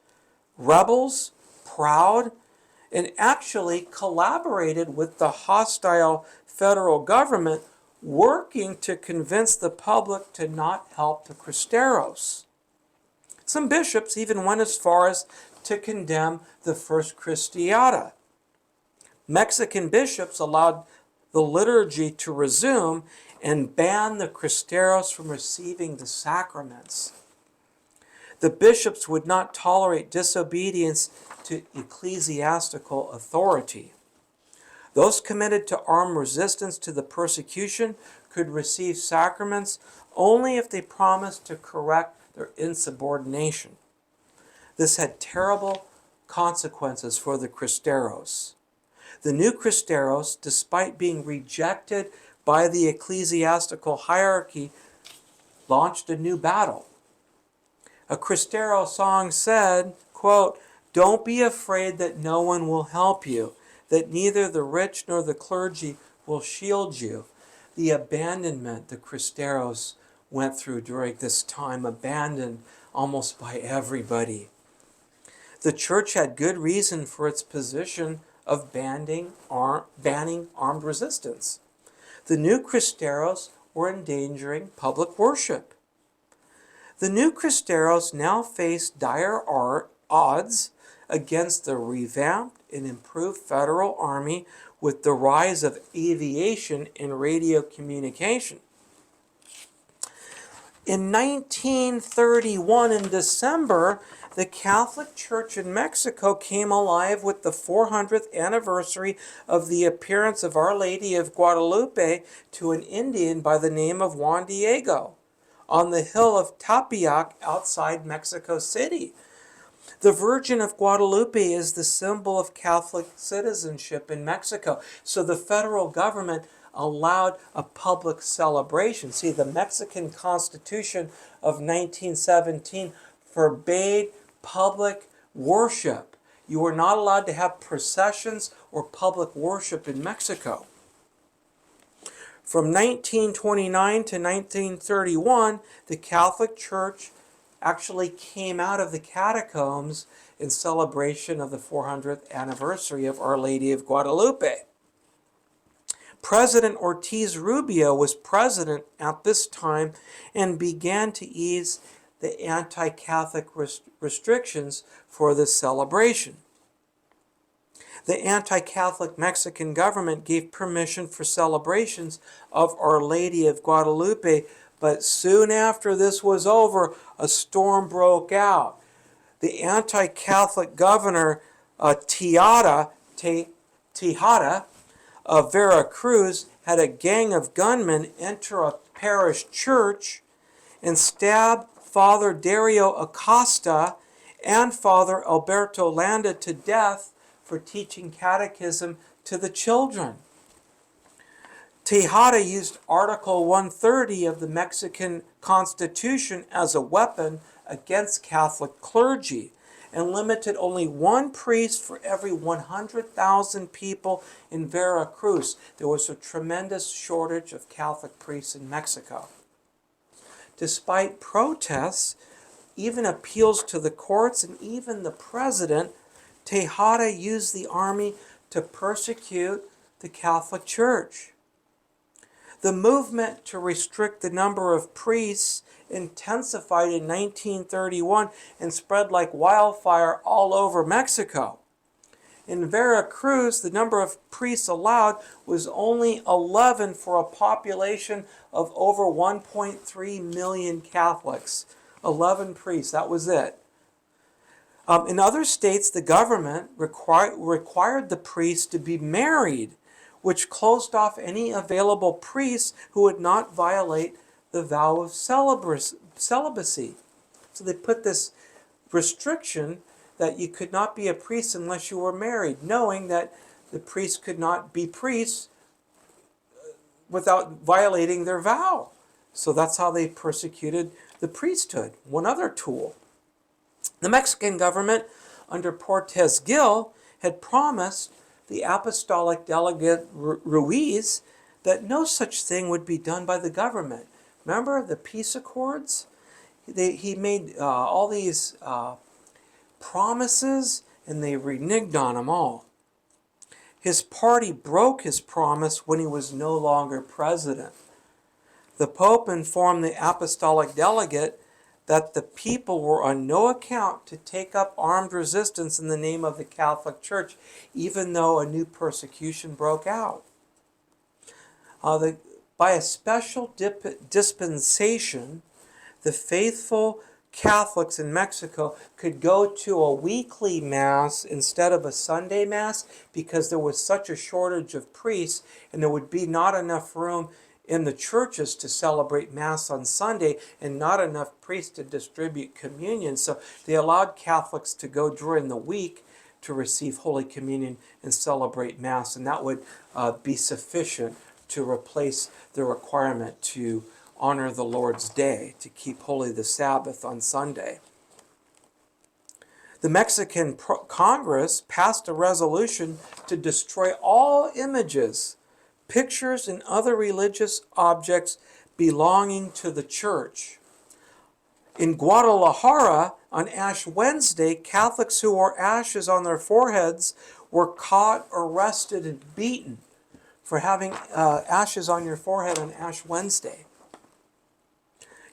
rebels, proud, and actually collaborated with the hostile federal government, working to convince the public to not help the Cristeros. Some bishops even went as far as to condemn the First Christiada. Mexican bishops allowed the liturgy to resume and banned the Cristeros from receiving the sacraments. The bishops would not tolerate disobedience to ecclesiastical authority. Those committed to armed resistance to the persecution could receive sacraments only if they promised to correct their insubordination. This had terrible consequences for the Cristeros. The new Cristeros, despite being rejected by the ecclesiastical hierarchy, launched a new battle. A Cristero song said, quote, "Don't be afraid that no one will help you, that neither the rich nor the clergy will shield you." The abandonment the Cristeros went through during this time, abandoned almost by everybody. The Church had good reason for its position of banning armed resistance. The new Cristeros were endangering public worship. The new Cristeros now faced dire odds against the revamped and improved federal army with the rise of aviation and radio communication. In 1931, in December, the Catholic Church in Mexico came alive with the 400th anniversary of the appearance of Our Lady of Guadalupe to an Indian by the name of Juan Diego on the hill of Tepeyac outside Mexico City. The Virgin of Guadalupe is the symbol of Catholic citizenship in Mexico. So the federal government allowed a public celebration. See, the Mexican Constitution of 1917 forbade public worship. You were not allowed to have processions or public worship in Mexico. From 1929 to 1931, the Catholic Church actually came out of the catacombs in celebration of the 400th anniversary of Our Lady of Guadalupe. President Ortiz Rubio was president at this time and began to ease the anti-Catholic restrictions for this celebration. The anti-Catholic Mexican government gave permission for celebrations of Our Lady of Guadalupe, but soon after this was over, a storm broke out. The anti-Catholic governor Tejada of Veracruz had a gang of gunmen enter a parish church and stab Father Dario Acosta and Father Alberto Landa to death for teaching catechism to the children. Tejada used Article 130 of the Mexican Constitution as a weapon against Catholic clergy and limited only one priest for every 100,000 people in Veracruz. There was a tremendous shortage of Catholic priests in Mexico. Despite protests, even appeals to the courts, and even the president, Tejada used the army to persecute the Catholic Church. The movement to restrict the number of priests intensified in 1931 and spread like wildfire all over Mexico. In Veracruz, the number of priests allowed was only 11 for a population of over 1.3 million Catholics. 11 priests, that was it. In other states, the government required the priests to be married, which closed off any available priests who would not violate the vow of celibacy. So they put this restriction that you could not be a priest unless you were married, knowing that the priests could not be priests without violating their vow. So that's how they persecuted the priesthood. One other tool. The Mexican government, under Portes Gil, had promised the apostolic delegate Ruiz that no such thing would be done by the government. Remember the peace accords? He made all these promises, and they reneged on them all. His party broke his promise when he was no longer president. The Pope informed the apostolic delegate that the people were on no account to take up armed resistance in the name of the Catholic Church, even though a new persecution broke out. By a special dispensation, the faithful Catholics in Mexico could go to a weekly Mass instead of a Sunday Mass because there was such a shortage of priests and there would be not enough room in the churches to celebrate Mass on Sunday and not enough priests to distribute communion. So they allowed Catholics to go during the week to receive Holy Communion and celebrate Mass, and that would be sufficient to replace the requirement to honor the Lord's Day, to keep holy the Sabbath on Sunday. The Mexican Congress passed a resolution to destroy all images, pictures, and other religious objects belonging to the church. In Guadalajara, on Ash Wednesday, Catholics who wore ashes on their foreheads were caught, arrested, and beaten for having ashes on your forehead on Ash Wednesday.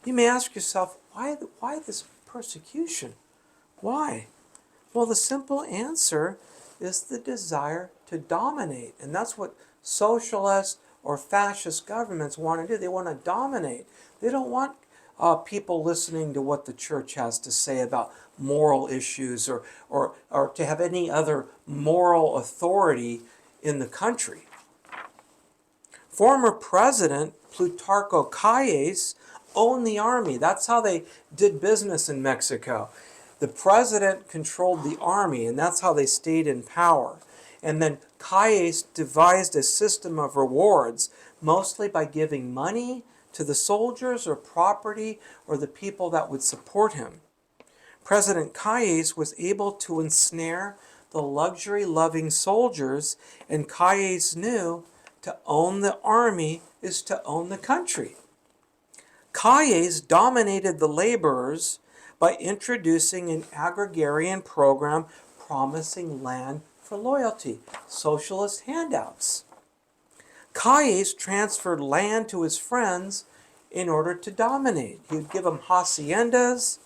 You may ask yourself, why this persecution? Why? Well, the simple answer is the desire to dominate. And that's what socialist or fascist governments want to do. They want to dominate. They don't want people listening to what the church has to say about moral issues or to have any other moral authority in the country. Former President Plutarco Calles owned the army. That's how they did business in Mexico. The president controlled the army, and that's how they stayed in power. And then Calles devised a system of rewards, mostly by giving money to the soldiers or property or the people that would support him. President Calles was able to ensnare the luxury-loving soldiers, and Calles knew to own the army is to own the country. Calles dominated the laborers by introducing an agrarian program promising land for loyalty, socialist handouts. Calles transferred land to his friends in order to dominate. He would give them haciendas,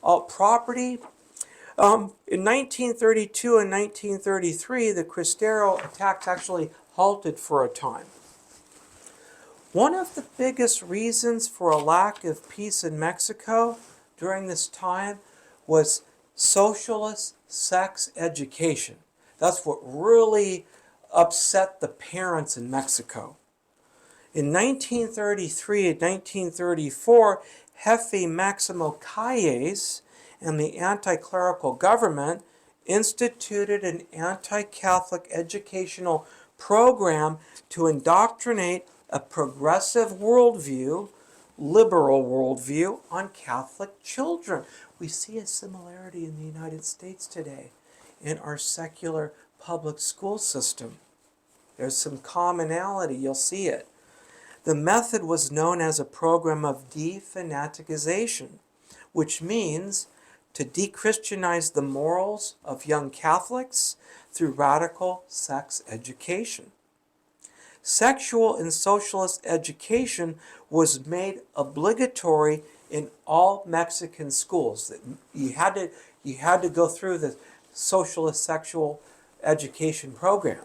property. In 1932 and 1933, the Cristero attacks actually halted for a time. One of the biggest reasons for a lack of peace in Mexico during this time was socialist sex education. That's what really upset the parents in Mexico. In 1933 and 1934, Jefe Maximo Calles and the anti-clerical government instituted an anti-Catholic educational program to indoctrinate a progressive worldview, liberal worldview, on Catholic children. We see a similarity in the United States today in our secular public school system. There's some commonality, you'll see it. The method was known as a program of defanaticization, which means to de-Christianize the morals of young Catholics through radical sex education. Sexual and socialist education was made obligatory in all Mexican schools. You had to go through the socialist sexual education program.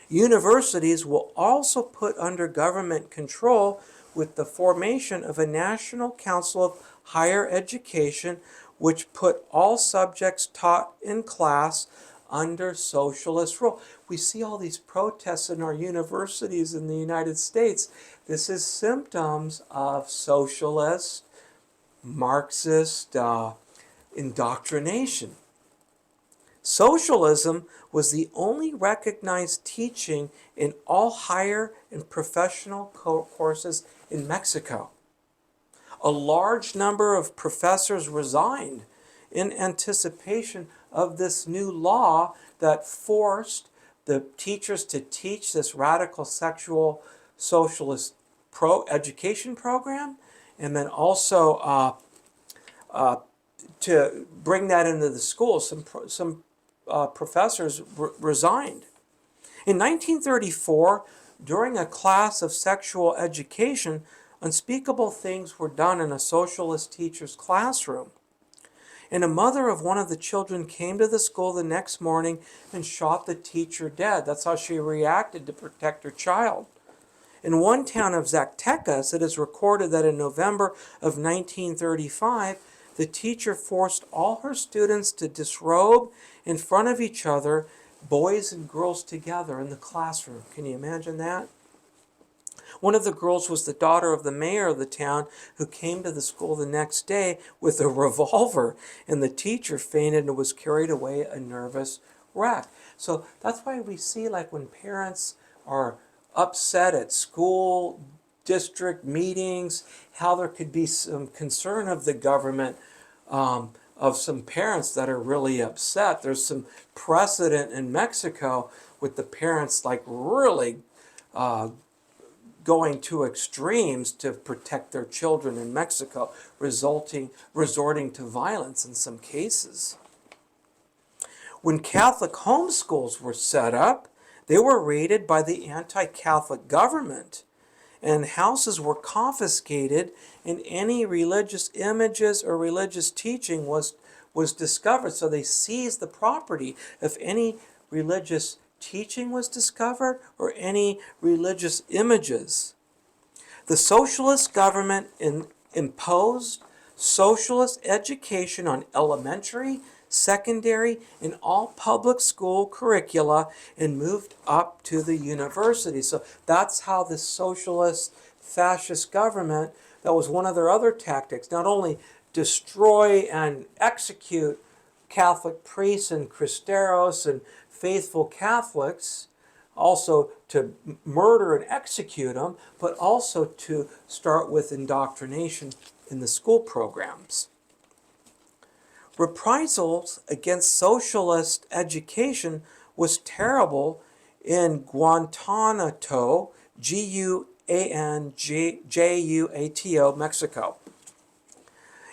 Universities will also put under government control with the formation of a National Council of Higher Education, which put all subjects taught in class under socialist rule. We see all these protests in our universities in the United States. This is symptoms of socialist, Marxist indoctrination. Socialism was the only recognized teaching in all higher and professional courses in Mexico. A large number of professors resigned in anticipation of this new law that forced the teachers to teach this radical sexual socialist education program, and then also to bring that into the schools. Some professors resigned. In 1934, during a class of sexual education, unspeakable things were done in a socialist teacher's classroom. And a mother of one of the children came to the school the next morning and shot the teacher dead. That's how she reacted to protect her child. In one town of Zacatecas, it is recorded that in November of 1935, the teacher forced all her students to disrobe in front of each other, boys and girls together in the classroom. Can you imagine that? One of the girls was the daughter of the mayor of the town, who came to the school the next day with a revolver, and the teacher fainted and was carried away a nervous wreck. So that's why we see, like, when parents are upset at school district meetings, how there could be some concern of the government, of some parents that are really upset. There's some precedent in Mexico with the parents, like, really going to extremes to protect their children in Mexico, resorting to violence in some cases. When Catholic homeschools were set up, they were raided by the anti-Catholic government, and houses were confiscated, and any religious images or religious teaching was discovered. So they seized the property if any religious teaching was discovered or any religious images. The socialist government imposed socialist education on elementary, secondary, and all public school curricula and moved up to the university. So that's how the socialist fascist government, that was one of their other tactics, not only destroy and execute Catholic priests and cristeros and faithful Catholics, also to murder and execute them, but also to start with indoctrination in the school programs. Reprisals against socialist education was terrible in Guanajuato, Guanajuato, Mexico.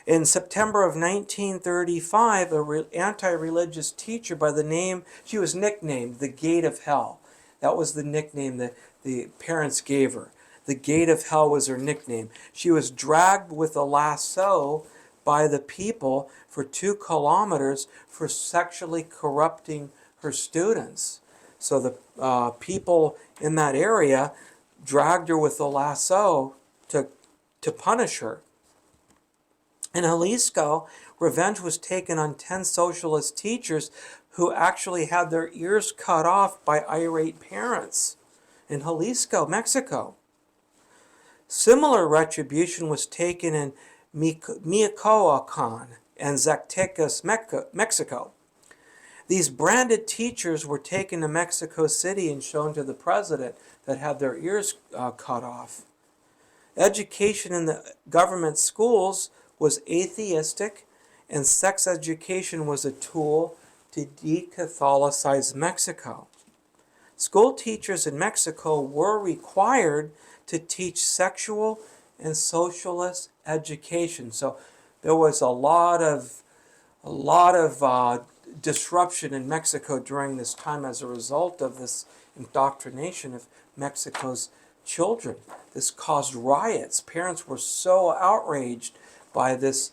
In September of 1935, an anti-religious teacher by the name, she was nicknamed the Gate of Hell. That was the nickname that the parents gave her. The Gate of Hell was her nickname. She was dragged with a lasso by the people for 2 kilometers for sexually corrupting her students. So the people in that area dragged her with a lasso to punish her. In Jalisco, revenge was taken on 10 socialist teachers who actually had their ears cut off by irate parents in Jalisco, Mexico. Similar retribution was taken in Michoacan and Zacatecas, Mexico. These branded teachers were taken to Mexico City and shown to the president that had their ears cut off. Education in the government schools was atheistic, and sex education was a tool to de-Catholicize Mexico. School teachers in Mexico were required to teach sexual and socialist education. So there was a lot of disruption in Mexico during this time as a result of this indoctrination of Mexico's children. This caused riots. Parents were so outraged by this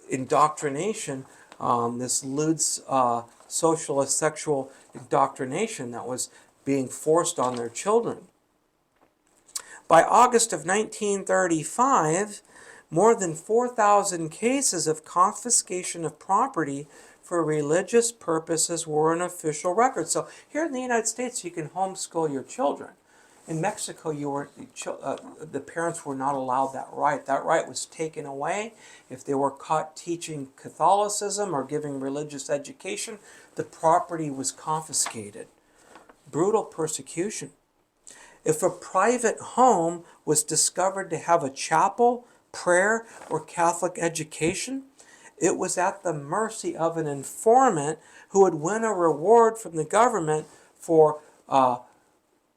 indoctrination, this lewd socialist sexual indoctrination that was being forced on their children. By August of 1935, more than 4,000 cases of confiscation of property for religious purposes were on official record. So here in the United States, you can homeschool your children. In Mexico, the parents were not allowed that right. That right was taken away. If they were caught teaching Catholicism or giving religious education, the property was confiscated. Brutal persecution. If a private home was discovered to have a chapel, prayer, or Catholic education, it was at the mercy of an informant who would win a reward from the government for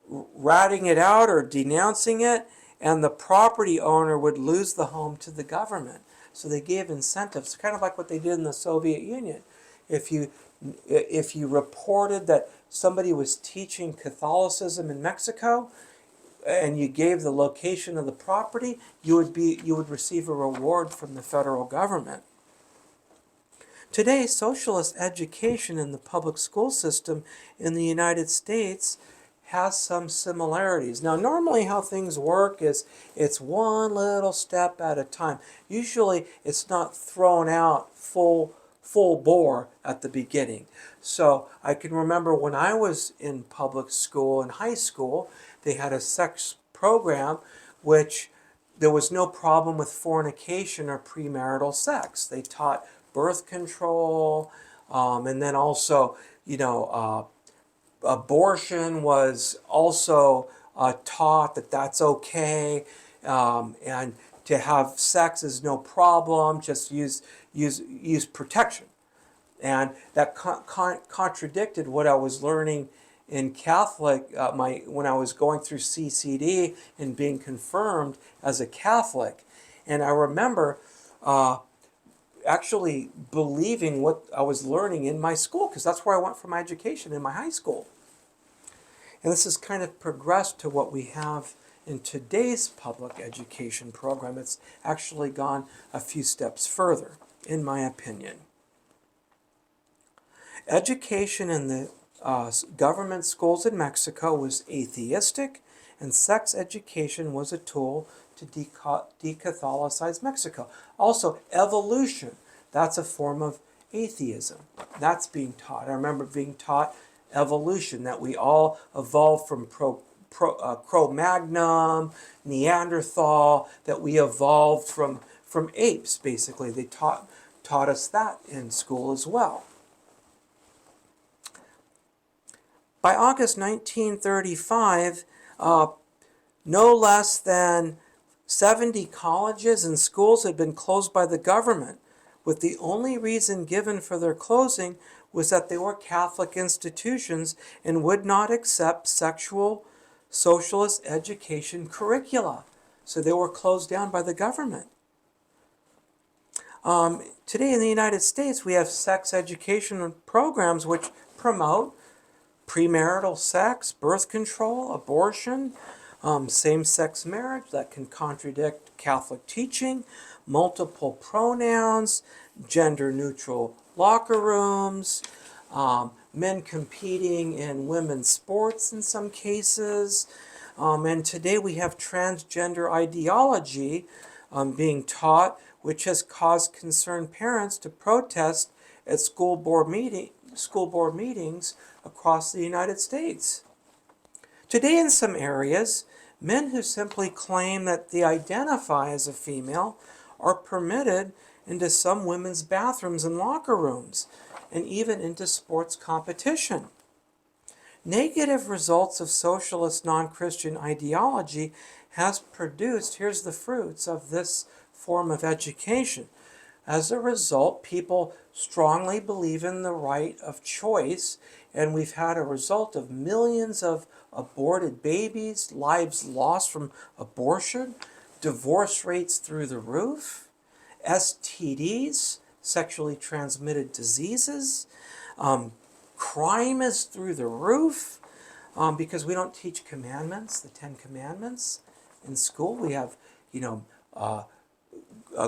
ratting it out or denouncing it, and the property owner would lose the home to the government. So they gave incentives, kind of like what they did in the Soviet Union. If you reported that somebody was teaching Catholicism in Mexico, and you gave the location of the property, you would receive a reward from the federal government. Today, socialist education in the public school system in the United States has some similarities. Now, normally how things work is it's one little step at a time. Usually, it's not thrown out full bore at the beginning. So I can remember when I was in public school, in high school, they had a sex program which there was no problem with fornication or premarital sex. They taught birth control, and then also, abortion was also taught that that's okay, and to have sex is no problem. Just use protection, and that contradicted what I was learning in Catholic when I was going through CCD and being confirmed as a Catholic, and I remember actually believing what I was learning in my school, because that's where I went for my education, in my high school. And this has kind of progressed to what we have in today's public education program. It's actually gone a few steps further, in my opinion. Education in the government schools in Mexico was atheistic, and sex education was a tool to de-Catholicize Mexico. Also, evolution, that's a form of atheism. That's being taught. I remember being taught evolution, that we all evolved from Cro-Magnon, Neanderthal, that we evolved from apes, basically. They taught us that in school as well. By August 1935, no less than 70 colleges and schools had been closed by the government, with the only reason given for their closing was that they were Catholic institutions and would not accept sexual socialist education curricula. So they were closed down by the government. Today in the United States, we have sex education programs which promote premarital sex, birth control, abortion, same-sex marriage that can contradict Catholic teaching, multiple pronouns, gender-neutral locker rooms, men competing in women's sports in some cases. And today we have transgender ideology being taught, which has caused concerned parents to protest at school board meetings across the United States. Today in some areas, men who simply claim that they identify as a female are permitted into some women's bathrooms and locker rooms. and even into sports competition. Negative results of socialist non-Christian ideology has produced, here's the fruits of this form of education. As a result, people strongly believe in the right of choice, and we've had a result of millions of aborted babies, lives lost from abortion, divorce rates through the roof, STDs, sexually transmitted diseases, crime is through the roof because we don't teach commandments, the 10 Commandments in school. We have,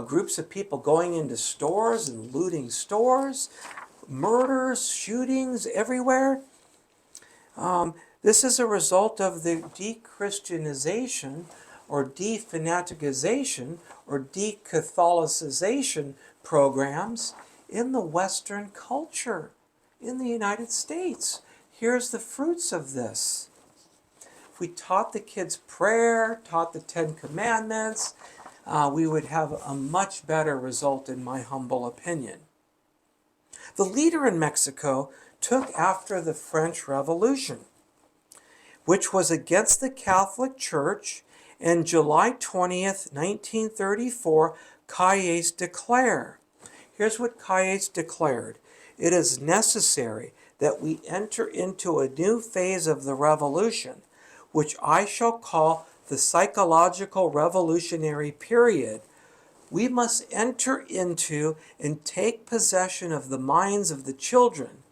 groups of people going into stores and looting stores, murders, shootings everywhere. This is a result of the de-Christianization or de-fanaticization or de-Catholicization programs in the Western culture, in the United States. Here's the fruits of this. If we taught the kids prayer, taught the 10 Commandments, we would have a much better result, in my humble opinion. The leader in Mexico took after the French Revolution, which was against the Catholic Church, and July 20th, 1934, Calles declare. Here's what Calles declared. It is necessary that we enter into a new phase of the revolution, which I shall call the psychological revolutionary period. We must enter into and take possession of the minds of the children,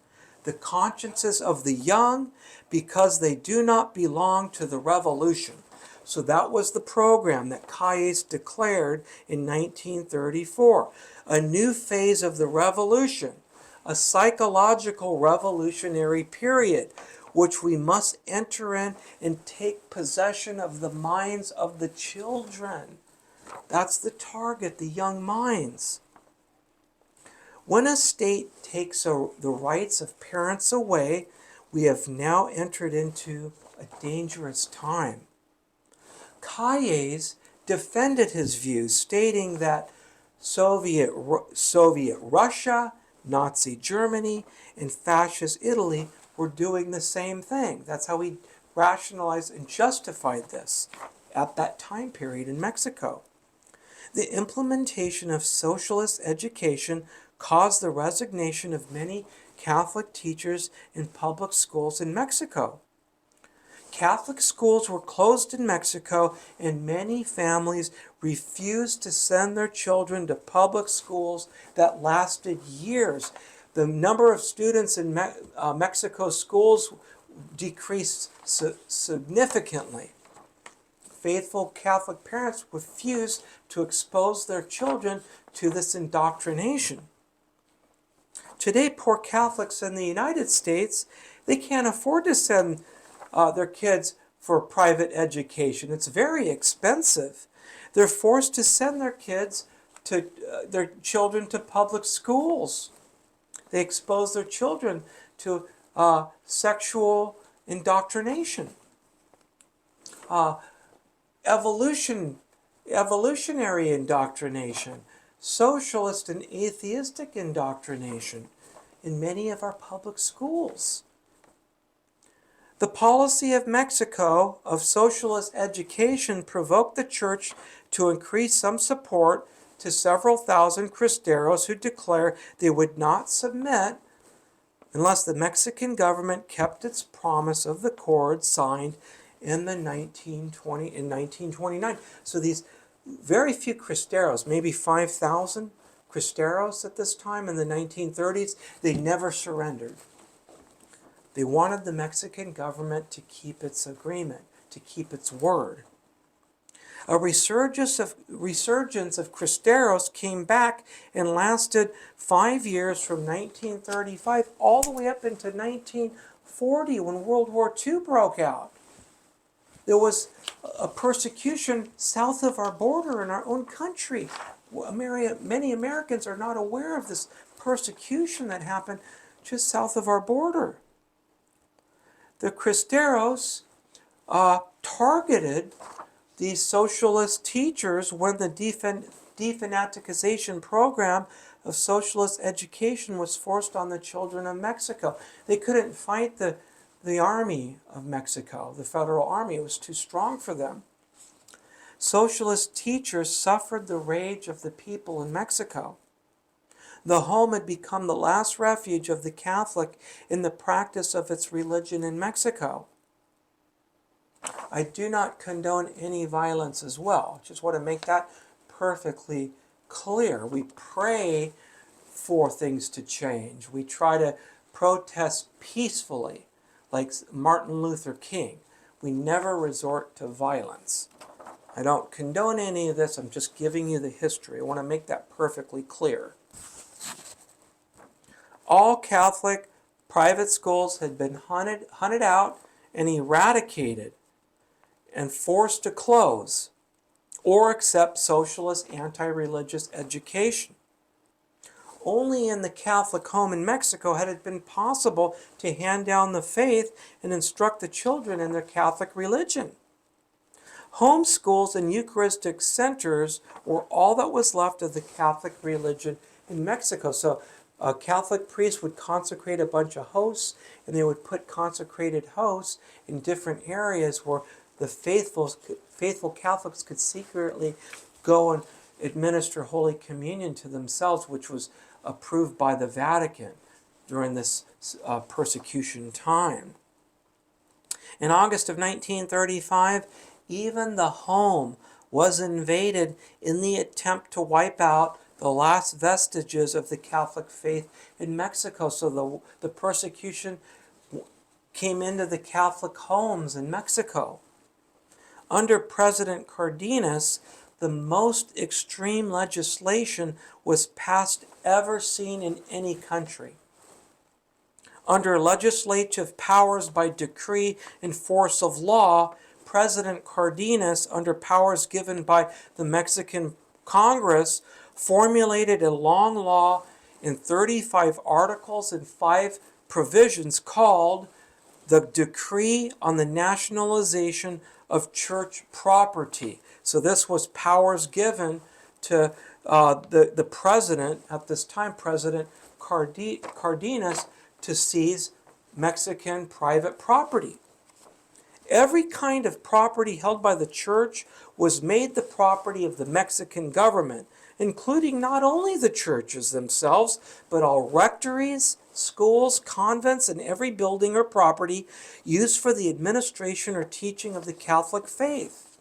the consciences of the young, because they do not belong to the revolution. So that was the program that Calles declared in 1934. A new phase of the revolution, a psychological revolutionary period, which we must enter in and take possession of the minds of the children. That's the target, the young minds. When a state takes the rights of parents away, we have now entered into a dangerous time. Calles defended his views, stating that Soviet Russia, Nazi Germany, and fascist Italy were doing the same thing. That's how he rationalized and justified this at that time period in Mexico. The implementation of socialist education caused the resignation of many Catholic teachers in public schools in Mexico. Catholic schools were closed in Mexico, and many families refused to send their children to public schools that lasted years. The number of students in Mexico schools decreased significantly. Faithful Catholic parents refused to expose their children to this indoctrination. Today, poor Catholics in the United States, they can't afford to send their kids for private education. It's very expensive. They're forced to send their children to public schools. They expose their children to sexual indoctrination, evolutionary indoctrination, socialist and atheistic indoctrination in many of our public schools. The policy of Mexico of socialist education provoked the church to increase some support to several thousand Cristeros who declared they would not submit unless the Mexican government kept its promise of the accord signed in 1929. So these very few Cristeros, maybe 5,000 Cristeros at this time in the 1930s, they never surrendered. They wanted the Mexican government to keep its agreement, to keep its word. A resurgence of Cristeros came back and lasted 5 years from 1935 all the way up into 1940 when World War II broke out. There was a persecution south of our border in our own country. Many Americans are not aware of this persecution that happened just south of our border. The Cristeros targeted these socialist teachers when the defanaticization program of socialist education was forced on the children of Mexico. They couldn't fight the army of Mexico, the federal army. It was too strong for them. Socialist teachers suffered the rage of the people in Mexico. The home had become the last refuge of the Catholic in the practice of its religion in Mexico. I do not condone any violence as well. Just want to make that perfectly clear. We pray for things to change. We try to protest peacefully, like Martin Luther King. We never resort to violence. I don't condone any of this. I'm just giving you the history. I want to make that perfectly clear. All Catholic private schools had been hunted out and eradicated and forced to close or accept socialist anti-religious education. Only in the Catholic home in Mexico had it been possible to hand down the faith and instruct the children in their Catholic religion. Home schools and Eucharistic centers were all that was left of the Catholic religion in Mexico. So a Catholic priest would consecrate a bunch of hosts, and they would put consecrated hosts in different areas where the faithful Catholics could secretly go and administer Holy Communion to themselves, which was approved by the Vatican during this persecution time. In August of 1935, even the home was invaded in the attempt to wipe out the last vestiges of the Catholic faith in Mexico. So the persecution came into the Catholic homes in Mexico. Under President Cardenas, the most extreme legislation was passed ever seen in any country. Under legislative powers by decree and force of law, President Cardenas, under powers given by the Mexican Congress, formulated a long law in 35 articles and 5 provisions called the Decree on the Nationalization of Church Property. So this was powers given to the president, at this time, President Cardenas, to seize Mexican private property. Every kind of property held by the church was made the property of the Mexican government, including not only the churches themselves, but all rectories, schools, convents, and every building or property used for the administration or teaching of the Catholic faith.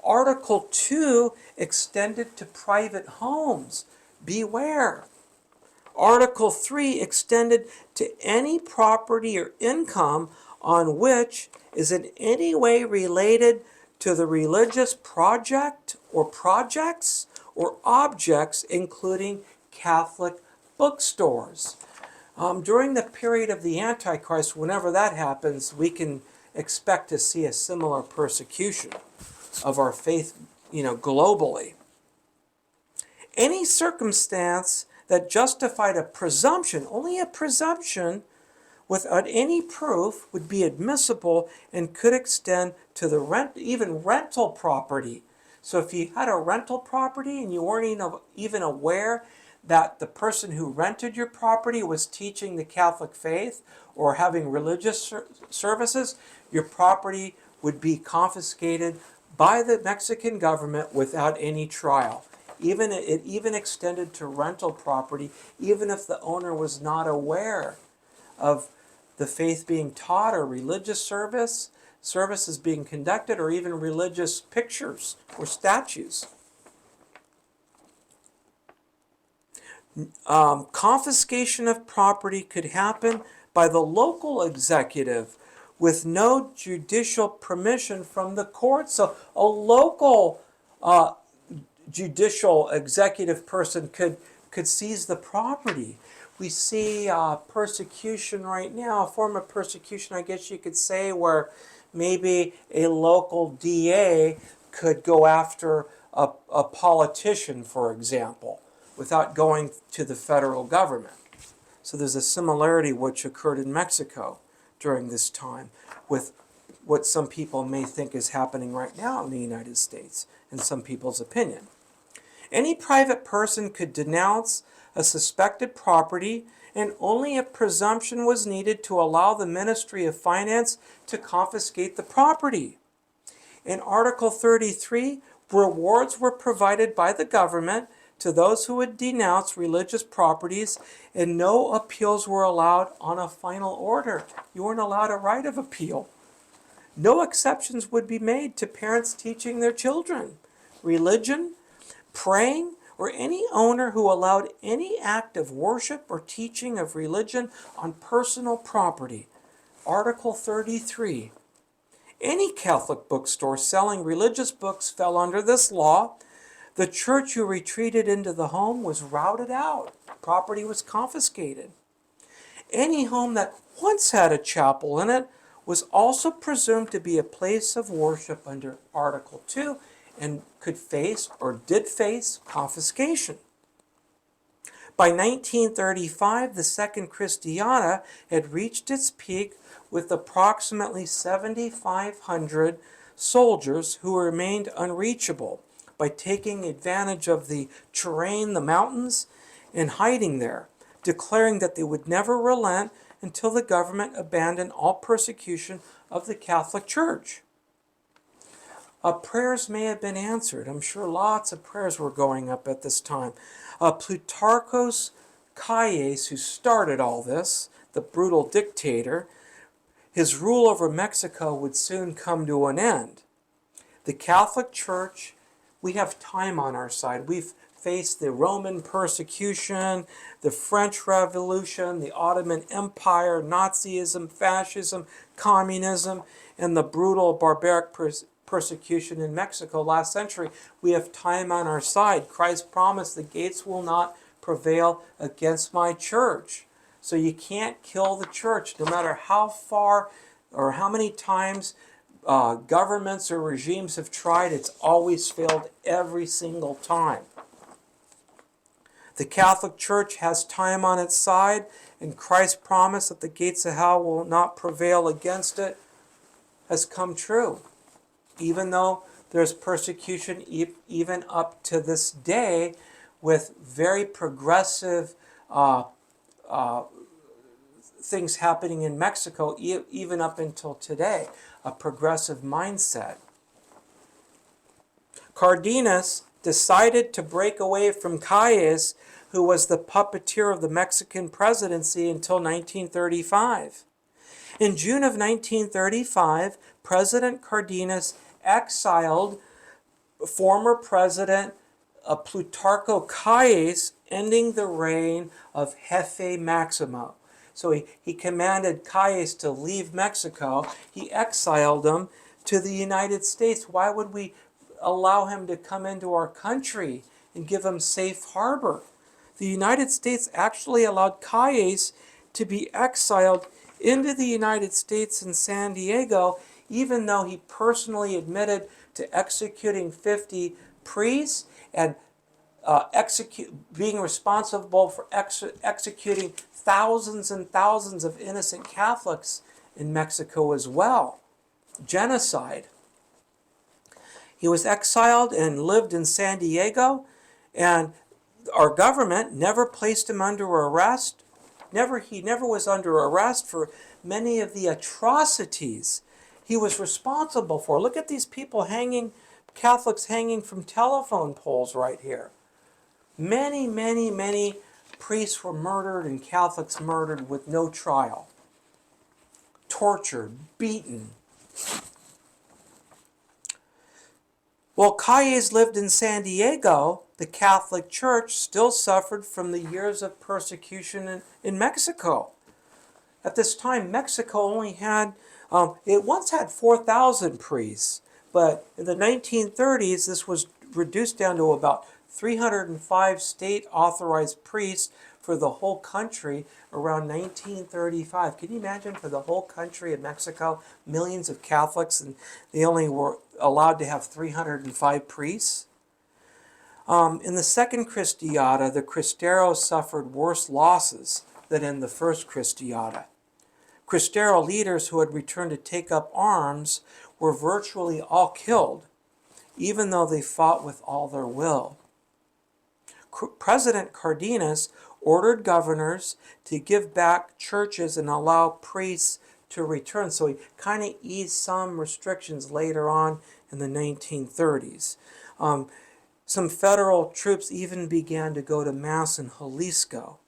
Article 2 extended to private homes. Beware. Article 3 extended to any property or income on which is in any way related to the religious project or projects or objects, including Catholic bookstores. During the period of the Antichrist, whenever that happens, we can expect to see a similar persecution of our faith, globally. Any circumstance that justified a presumption, only a presumption, without any proof would be admissible and could extend to the even rental property. So if you had a rental property and you weren't even aware that the person who rented your property was teaching the Catholic faith or having religious services, your property would be confiscated by the Mexican government without any trial. It even extended to rental property, even if the owner was not aware of the faith being taught or religious services being conducted, or even religious pictures or statues. Confiscation of property could happen by the local executive with no judicial permission from the court. So a local judicial executive person could seize the property. We see persecution right now, a form of persecution, I guess you could say, where maybe a local DA could go after a politician, for example, without going to the federal government. So there's a similarity which occurred in Mexico during this time with what some people may think is happening right now in the United States, in some people's opinion. Any private person could denounce a suspected property, and only a presumption was needed to allow the Ministry of Finance to confiscate the property. In Article 33, rewards were provided by the government to those who would denounce religious properties, and no appeals were allowed on a final order. You weren't allowed a right of appeal. No exceptions would be made to parents teaching their children religion, praying, or any owner who allowed any act of worship or teaching of religion on personal property. Article 33. Any Catholic bookstore selling religious books fell under this law. The church who retreated into the home was routed out. Property was confiscated. Any home that once had a chapel in it was also presumed to be a place of worship under Article 2 and could face or did face confiscation. By 1935, the Second Christiada had reached its peak with approximately 7,500 soldiers who remained unreachable by taking advantage of the terrain, the mountains, and hiding there, declaring that they would never relent until the government abandoned all persecution of the Catholic Church. Prayers may have been answered. I'm sure lots of prayers were going up at this time. Plutarchos Calles, who started all this, the brutal dictator, his rule over Mexico would soon come to an end. The Catholic Church, we have time on our side. We've faced the Roman persecution, the French Revolution, the Ottoman Empire, Nazism, fascism, communism, and the brutal barbaric persecution in Mexico last century. We have time on our side. Christ promised the gates will not prevail against my church. So you can't kill the church, no matter how far or how many times governments or regimes have tried. It's always failed every single time. The Catholic Church has time on its side, and Christ's promise that the gates of hell will not prevail against it has come true. Even though there's persecution even up to this day with very progressive things happening in Mexico, even up until today, a progressive mindset. Cardenas decided to break away from Calles, who was the puppeteer of the Mexican presidency until 1935. In June of 1935, President Cardenas exiled former President Plutarco Calles, ending the reign of Jefe Maximo. So he commanded Calles to leave Mexico. He exiled him to the United States. Why would we allow him to come into our country and give him safe harbor? The United States actually allowed Calles to be exiled into the United States in San Diego, even though he personally admitted to executing 50 priests and being responsible for executing thousands and thousands of innocent Catholics in Mexico as well. Genocide. He was exiled and lived in San Diego, and our government never placed him under arrest. He never was under arrest for many of the atrocities he was responsible for. Look at these people hanging, Catholics hanging from telephone poles right here. Many, many, many priests were murdered and Catholics murdered with no trial. Tortured, beaten. While Calles lived in San Diego, the Catholic Church still suffered from the years of persecution in Mexico. At this time, Mexico only had, it once had 4,000 priests, but in the 1930s, this was reduced down to about 305 state-authorized priests for the whole country around 1935. Can you imagine, for the whole country of Mexico, millions of Catholics, and they only were allowed to have 305 priests? In the Second Christiada, the Cristeros suffered worse losses than in the First Christiada. Cristero leaders who had returned to take up arms were virtually all killed, even though they fought with all their will. President Cardenas ordered governors to give back churches and allow priests to return. So he kind of eased some restrictions later on in the 1930s. Some federal troops even began to go to Mass in Jalisco.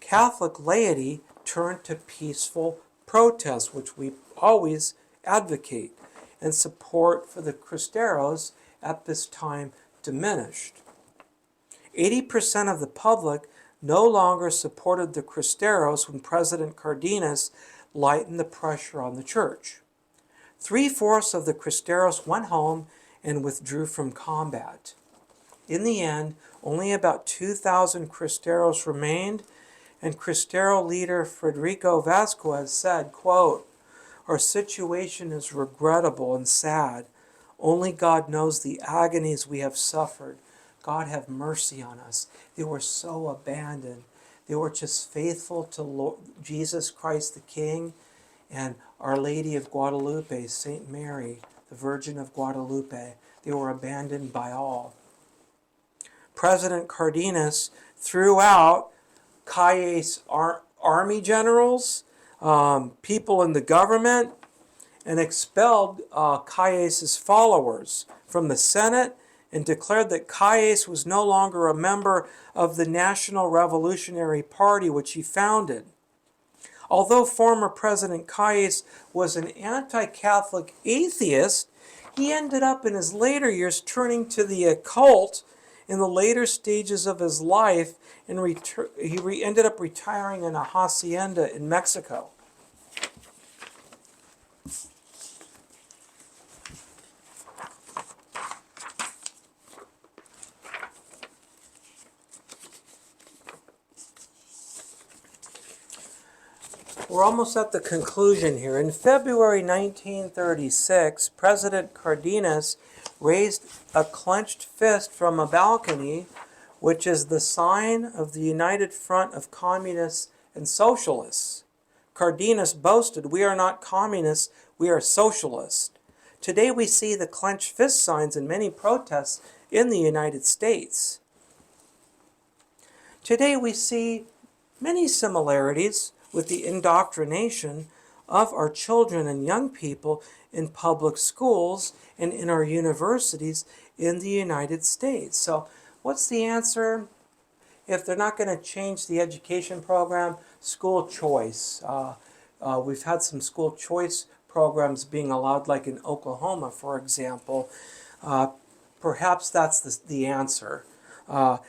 Catholic laity turned to peaceful protest, which we always advocate, and support for the Cristeros at this time diminished. 80% of the public no longer supported the Cristeros when President Cardenas lightened the pressure on the church. 3/4 of the Cristeros went home and withdrew from combat. In the end, only about 2,000 Cristeros remained, and Cristero leader Federico Vasquez said, quote, "Our situation is regrettable and sad. Only God knows the agonies we have suffered. God have mercy on us." They were so abandoned. They were just faithful to Lord Jesus Christ the King and Our Lady of Guadalupe, Saint Mary, the Virgin of Guadalupe. They were abandoned by all. President Cardenas threw out Calles' army generals, people in the government, and expelled Calles' followers from the Senate, and declared that Calles was no longer a member of the National Revolutionary Party, which he founded. Although former President Calles was an anti-Catholic atheist, he ended up in his later years turning to the occult in the later stages of his life, and he ended up retiring in a hacienda in Mexico. We're almost at the conclusion here. In February 1936, President Cardenas raised a clenched fist from a balcony, which is the sign of the United Front of Communists and Socialists. Cardenas boasted, "We are not communists, we are socialists." Today we see the clenched fist signs in many protests in the United States. Today we see many similarities with the indoctrination of our children and young people in public schools and in our universities in the United States. So what's the answer? If they're not going to change the education program, school choice. We've had some school choice programs being allowed, like in Oklahoma, for example. Perhaps that's the answer,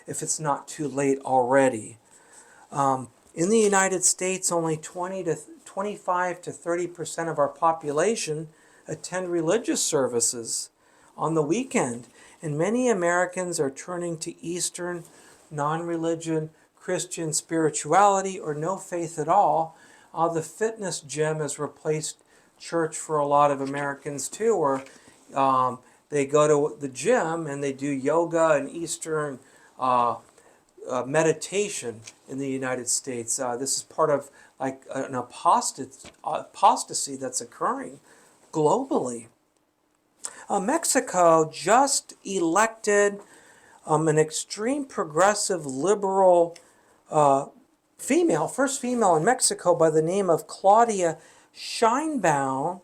if it's not too late already. In the United States, only 25 to 30% of our population attend religious services on the weekend, and many Americans are turning to Eastern, non-religion, Christian spirituality, or no faith at all. The fitness gym has replaced church for a lot of Americans too, where they go to the gym and they do yoga and Eastern meditation in the United States. This is part of like an apostasy that's occurring globally. Mexico just elected an extreme progressive liberal first female in Mexico by the name of Claudia Sheinbaum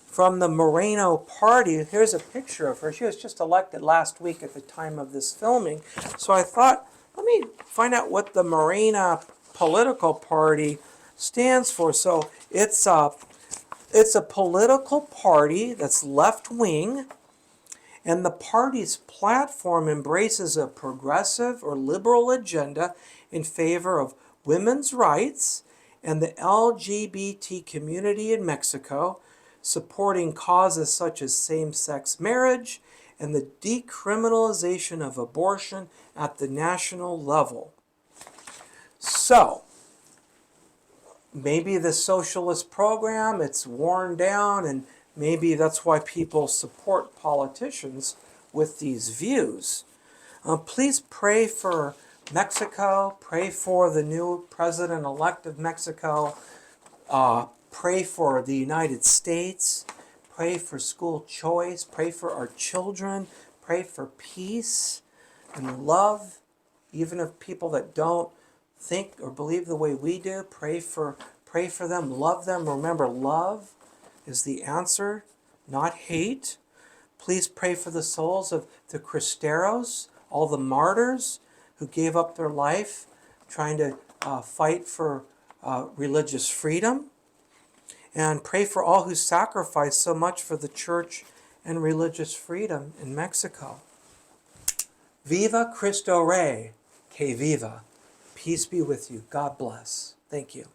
from the Moreno Party. Here's a picture of her. She was just elected last week at the time of this filming. So I thought, let me find out what the Morena political party stands for. So it's a political party that's left-wing, and the party's platform embraces a progressive or liberal agenda in favor of women's rights and the LGBT community in Mexico, supporting causes such as same-sex marriage and the decriminalization of abortion at the national level. So, maybe the socialist program, it's worn down, and maybe that's why people support politicians with these views. Please pray for Mexico, pray for the new president-elect of Mexico, pray for the United States, pray for school choice, pray for our children, pray for peace. and love, even of people that don't think or believe the way we do. Pray for them, love them. Remember, love is the answer, not hate. Please pray for the souls of the Cristeros, all the martyrs who gave up their life trying to fight for religious freedom. And pray for all who sacrificed so much for the church and religious freedom in Mexico. Viva Cristo Rey, que viva. Peace be with you. God bless. Thank you.